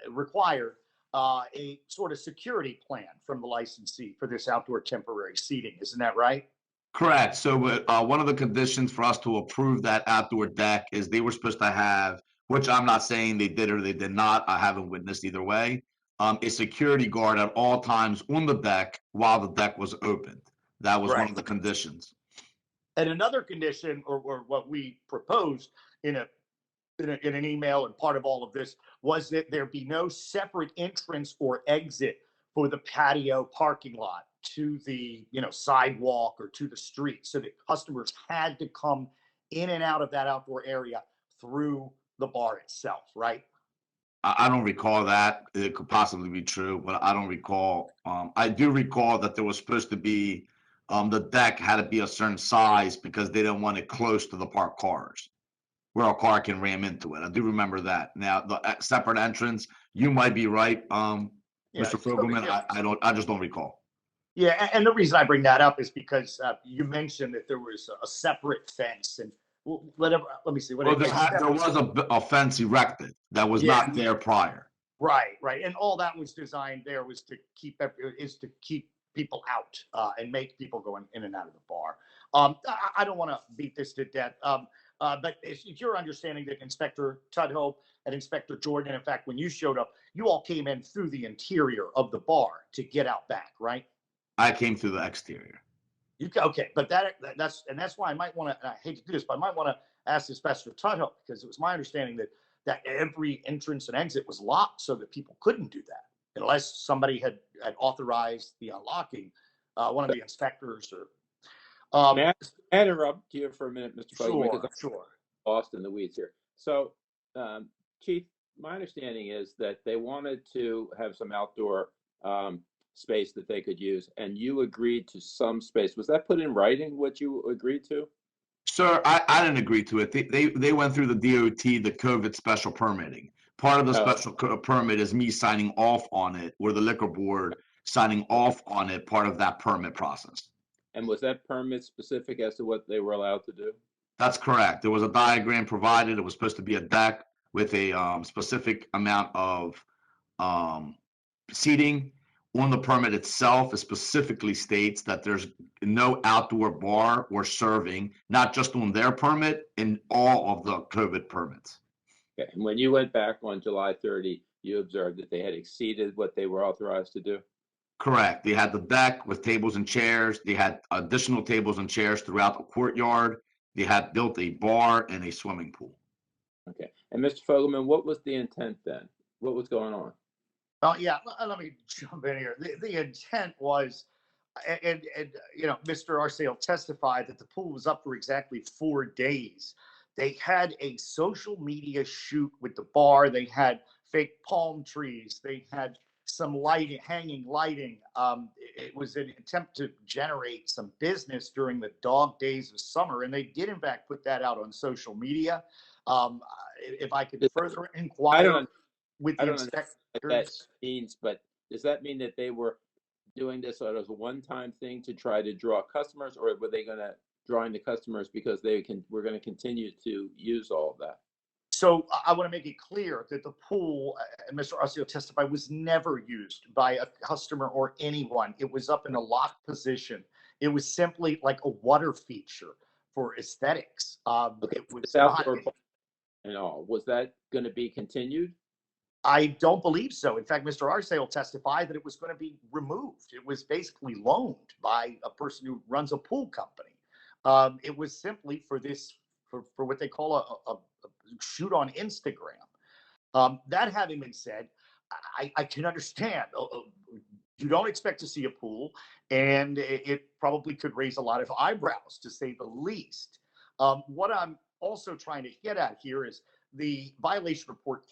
Speaker 3: require a sort of security plan from the licensee for this outdoor temporary seating. Isn't that right?
Speaker 14: Correct. So one of the conditions for us to approve that outdoor deck is they were supposed to have, which I'm not saying they did or they did not, I haven't witnessed either way, a security guard at all times on the deck while the deck was opened. That was one of the conditions.
Speaker 3: And another condition, or what we proposed in an email and part of all of this, was that there be no separate entrance or exit for the patio parking lot to the, sidewalk or to the street, so that customers had to come in and out of that outdoor area through the bar itself, right?
Speaker 14: I don't recall that. It could possibly be true, but I don't recall. I do recall that there was supposed to be, the deck had to be a certain size because they didn't want it close to the parked cars, where a car can ram into it. I do remember that. Now, the separate entrance, you might be right,
Speaker 3: Yeah,
Speaker 14: Mr. Fogelman. I just don't recall.
Speaker 3: Yeah, and the reason I bring that up is because you mentioned that there was a separate fence, and whatever. Let me see.
Speaker 14: Well, there was a fence erected that was
Speaker 3: Yeah.
Speaker 14: not there prior.
Speaker 3: Right, and all that was designed there was to keep people out and make people go in and out of the bar. I don't want to beat this to death, but it's your understanding that Inspector Tudhope and Inspector Jordan, in fact, when you showed up, you all came in through the interior of the bar to get out back, right?
Speaker 14: I came through the exterior.
Speaker 3: Okay, but that's why I might want to. I hate to do this, but I might want to ask Inspector Tudhope, because it was my understanding that every entrance and exit was locked so that people couldn't do that unless somebody had authorized the unlocking. One of the inspectors or.
Speaker 2: May I interrupt you for a minute, Mr. Fogelman?
Speaker 3: Sure,
Speaker 2: Because I'm
Speaker 3: sure.
Speaker 2: lost in the weeds here. So, Chief, my understanding is that they wanted to have some outdoor space that they could use, and you agreed to some space. Was that put in writing, what you agreed to?
Speaker 14: Sir, I didn't agree to it. They went through the DOT, the COVID special permitting. Part of the special permit is me signing off on it, or the liquor board signing off on it, part of that permit process.
Speaker 2: And was that permit specific as to what they were allowed to do?
Speaker 14: That's correct. There was a diagram provided. It was supposed to be a deck with a specific amount of seating. On the permit itself, it specifically states that there's no outdoor bar or serving, not just on their permit, in all of the COVID permits.
Speaker 2: Okay. And when you went back on July 30, you observed that they had exceeded what they were authorized to do?
Speaker 14: Correct. They had the deck with tables and chairs. They had additional tables and chairs throughout the courtyard. They had built a bar and a swimming pool.
Speaker 2: Okay. And Mr. Fogelman, what was the intent then? What was going on?
Speaker 3: Oh yeah, let me jump in here. The intent was, and Mr. Arceo testified that the pool was up for exactly 4 days. They had a social media shoot with the bar. They had fake palm trees. They had some lighting, hanging lighting. It was an attempt to generate some business during the dog days of summer, and they did in fact put that out on social media. If I could further inquire with the inspectors.
Speaker 2: What that means, but does that mean that they were doing this as a one-time thing to try to draw customers, or were they going to drawing the customers because we're going to continue to use all of that?
Speaker 3: So I want to make it clear that the pool, and Mr. Arceo testified, was never used by a customer or anyone. It was up in a locked position. It was simply like a water feature for aesthetics. It was
Speaker 2: outdoor and all. Was that going to be continued?
Speaker 3: I don't believe so. In fact, Mr. Arceo testified that it was going to be removed. It was basically loaned by a person who runs a pool company. It was simply for what they call a shoot on Instagram. That having been said, I can understand. You don't expect to see a pool, and it probably could raise a lot of eyebrows, to say the least. What I'm also trying to get at here is the violation report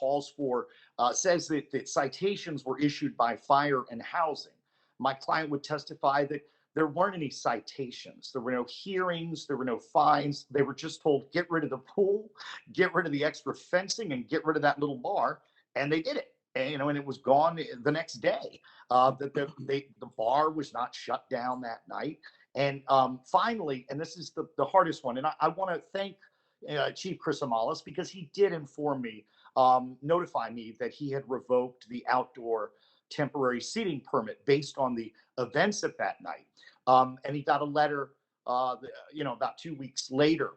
Speaker 3: says that citations were issued by Fire and Housing. My client would testify that there weren't any citations. There were no hearings. There were no fines. They were just told, get rid of the pool, get rid of the extra fencing, and get rid of that little bar. And they did it. And it was gone the next day. The bar was not shut down that night. And finally, and this is the hardest one, and I want to thank Chief Chris Amalis, because he did inform me, notify me that he had revoked the outdoor temporary seating permit based on the events of that night. And he got a letter, about 2 weeks later.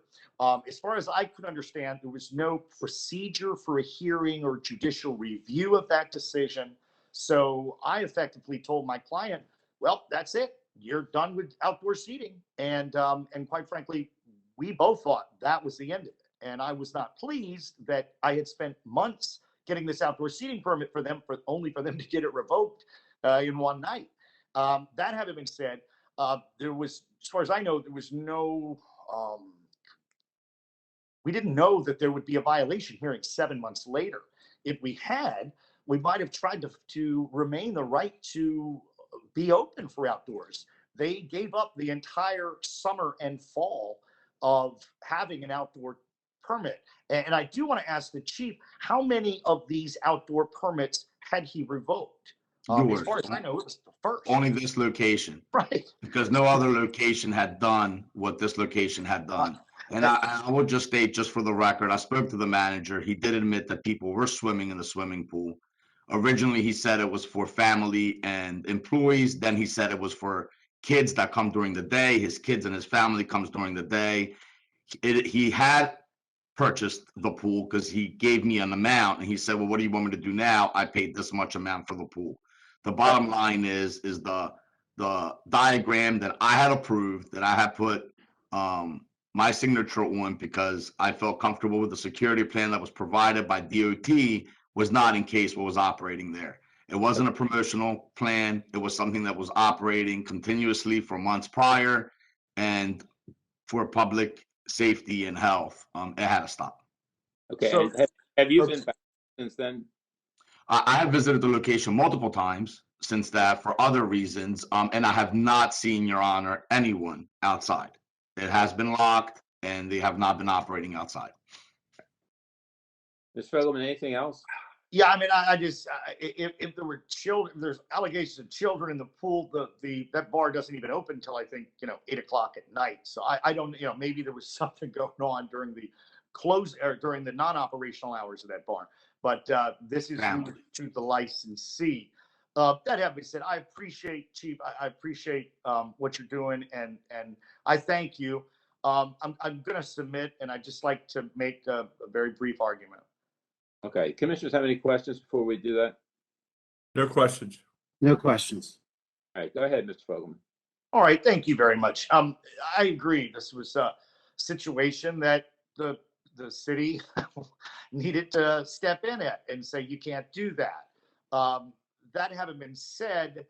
Speaker 3: As far as I could understand, there was no procedure for a hearing or judicial review of that decision. So I effectively told my client, well, that's it. You're done with outdoor seating. And quite frankly, we both thought that was the end of it. And I was not pleased that I had spent months getting this outdoor seating permit for them, only for them to get it revoked in one night. That having been said, there was, as far as I know, there was no, we didn't know that there would be a violation hearing 7 months later. If we had, we might have tried to remain the right to be open for outdoors. They gave up the entire summer and fall of having an outdoor permit. And I do want to ask the chief, how many of these outdoor permits had he revoked? As far as I know, it was the first.
Speaker 14: Only this location.
Speaker 3: Right.
Speaker 14: Because no other location had done what this location had done. And I will just state, just for the record, I spoke to the manager. He did admit that people were swimming in the swimming pool. Originally, he said it was for family and employees. Then he said it was for kids that come during the day. His kids and his family comes during the day. He had purchased the pool because he gave me an amount, and he said, well, what do you want me to do now? I paid this much amount for the pool. The bottom line is the diagram that I had approved, that I had put my signature on because I felt comfortable with the security plan that was provided by DOT, was not in case what was operating there. It wasn't a promotional plan. It was something that was operating continuously for months prior, and for public safety and health, it had to stop.
Speaker 2: Okay,
Speaker 3: So-
Speaker 2: and have you been back since then?
Speaker 14: I have visited the location multiple times since that for other reasons, and I have not seen, Your Honor, anyone outside. It has been locked, and they have not been operating outside.
Speaker 2: Ms. Fogelman, anything else?
Speaker 3: Yeah, I mean, I just, if there were children, there's allegations of children in the pool, that bar doesn't even open until I think, 8 o'clock at night. So I don't, maybe there was something going on during the during the non-operational hours of that bar. But this is to the licensee. That having been said, I appreciate, Chief, I appreciate what you're doing, and I thank you. I'm going to submit, and I'd just like to make a very brief argument.
Speaker 2: Okay, commissioners have any questions before we do that?
Speaker 4: No questions.
Speaker 7: No questions.
Speaker 2: All right, go ahead, Mr. Fogelman.
Speaker 3: All right, thank you very much. I agree. This was a situation that the city needed to step in at and say, you can't do that. That having been said,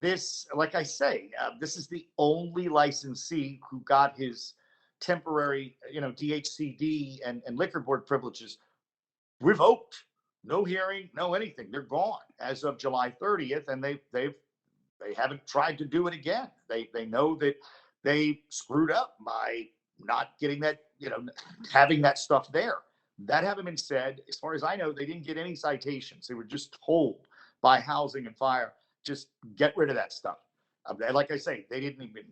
Speaker 3: this, like I say, this is the only licensee who got his temporary, DHCD and liquor board privileges revoked. No hearing, no anything. They're gone as of July 30th, and they haven't tried to do it again. They know that they screwed up by not getting that, having that stuff there. That having been said, as far as I know, they didn't get any citations. They were just told by Housing and Fire, just get rid of that stuff. Like I say, they didn't even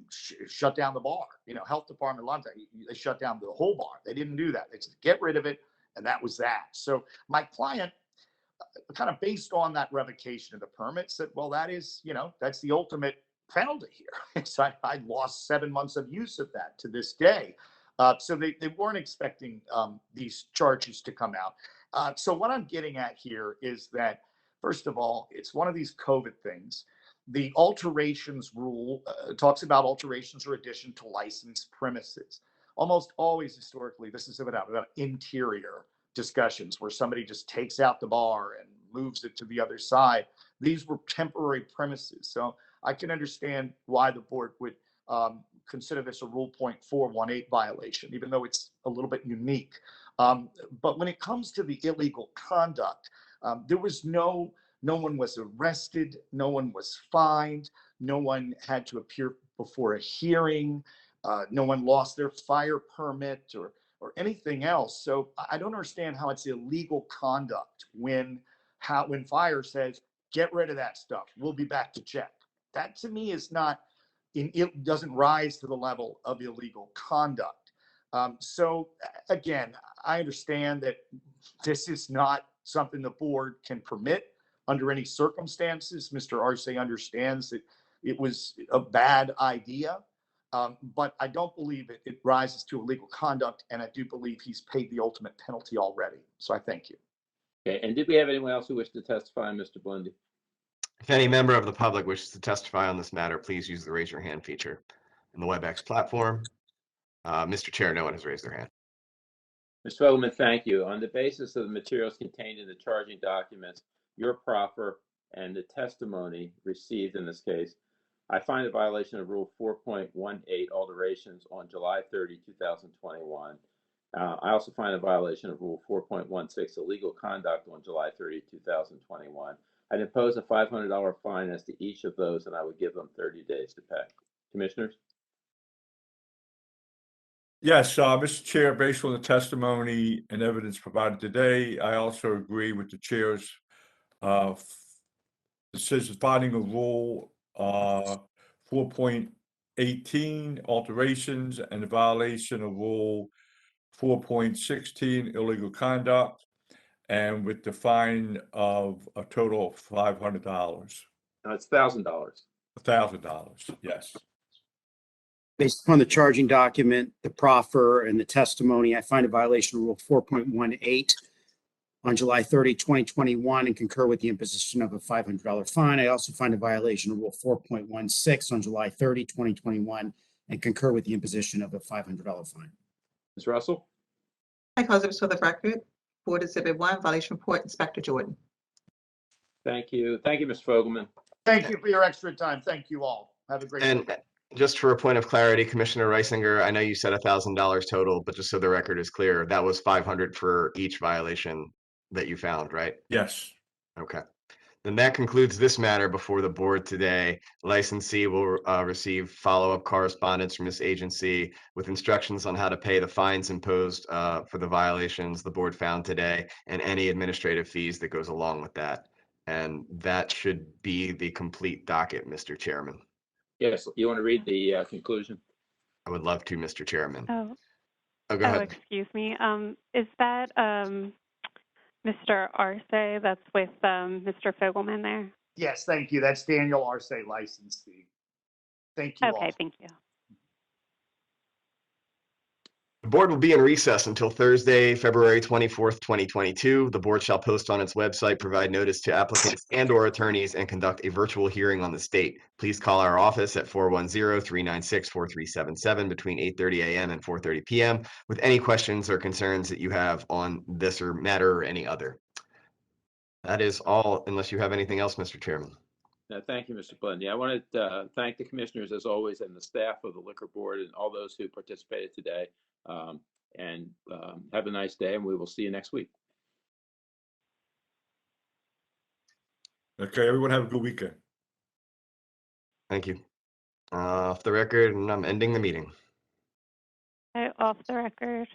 Speaker 3: shut down the bar. Health department, a lot of times, they shut down the whole bar. They didn't do that. They just get rid of it, and that was that. So my client, kind of based on that revocation of the permit, said, well, that is, that's the ultimate penalty here. So I lost 7 months of use of that to this day. So they weren't expecting these charges to come out. So what I'm getting at here is that, first of all, it's one of these COVID things. The alterations rule talks about alterations or addition to licensed premises. Almost always historically, this is about interior discussions where somebody just takes out the bar and moves it to the other side. These were temporary premises. So I can understand why the board would consider this a Rule .418 violation, even though it's a little bit unique. But when it comes to the illegal conduct, there was no one was arrested, no one was fined, no one had to appear before a hearing, no one lost their fire permit or anything else. So I don't understand how it's illegal conduct when fire says, get rid of that stuff, we'll be back to check. That to me is not, it doesn't rise to the level of illegal conduct. So again, I understand that this is not something the board can permit under any circumstances. Mr. Arce understands that it was a bad idea, but I don't believe it rises to illegal conduct, and I do believe he's paid the ultimate penalty already. So I thank you.
Speaker 2: Okay, and did we have anyone else who wished to testify, Mr. Blendy?
Speaker 1: If any member of the public wishes to testify on this matter, please use the raise your hand feature in the Webex platform. Mr. Chair, no one has raised their hand.
Speaker 2: Mr. Fogelman, thank you. On the basis of the materials contained in the charging documents, your proffer and the testimony received in this case, I find a violation of Rule 4.18 alterations on July 30, 2021. I also find a violation of Rule 4.16 illegal conduct on July 30, 2021. I'd impose a $500 fine as to each of those, and I would give them 30 days to pay. Commissioners?
Speaker 4: Yes, Mr. Chair, based on the testimony and evidence provided today, I also agree with the chair's decision finding a rule 4.18 alterations and the violation of rule 4.16 illegal conduct, and with the fine of a total of $500.
Speaker 2: No, it's $1,000.
Speaker 4: $1,000, yes.
Speaker 7: Based upon the charging document, the proffer, and the testimony, I find a violation of Rule 4.18 on July 30, 2021, and concur with the imposition of a $500 fine. I also find a violation of Rule 4.16 on July 30, 2021, and concur with the imposition of a $500 fine.
Speaker 2: Ms. Russell?
Speaker 8: I cause it for the record. Board Exhibit 1, violation report, Inspector Jordan.
Speaker 2: Thank you. Thank you, Ms. Fogelman.
Speaker 3: Thank you for your extra time. Thank you all. Have a great day.
Speaker 1: And just for a point of clarity, Commissioner Reisinger, I know you said $1,000 total, but just so the record is clear, that was $500 for each violation that you found, right?
Speaker 4: Yes.
Speaker 1: Okay. Then that concludes this matter before the board today. Licensee will receive follow-up correspondence from this agency with instructions on how to pay the fines imposed for the violations the board found today and any administrative fees that goes along with that. And that should be the complete docket, Mr. Chairman.
Speaker 2: Yes, you want to read the conclusion?
Speaker 1: I would love to, Mr. Chairman.
Speaker 6: Oh,
Speaker 1: go ahead.
Speaker 6: Excuse me. Is that Mr. Arce that's with Mr. Fogelman there?
Speaker 3: Yes, thank you. That's Daniel Arce, licensee. Thank you all.
Speaker 6: Okay, thank you.
Speaker 1: The board will be in recess until Thursday, February 24th, 2022. The board shall post on its website, provide notice to applicants and/or attorneys, and conduct a virtual hearing on the state. Please call our office at 410-396-4377 between 8:30 a.m. and 4:30 p.m. with any questions or concerns that you have on this or matter or any other. That is all, unless you have anything else, Mr. Chairman.
Speaker 2: Thank you, Mr. Blendy. I want to thank the commissioners, as always, and the staff of the Liquor Board and all those who participated today. Have a nice day, and we will see you next week.
Speaker 4: Okay, everyone have a good weekend.
Speaker 1: Thank you. Off the record, and I'm ending the meeting.
Speaker 6: Off the record.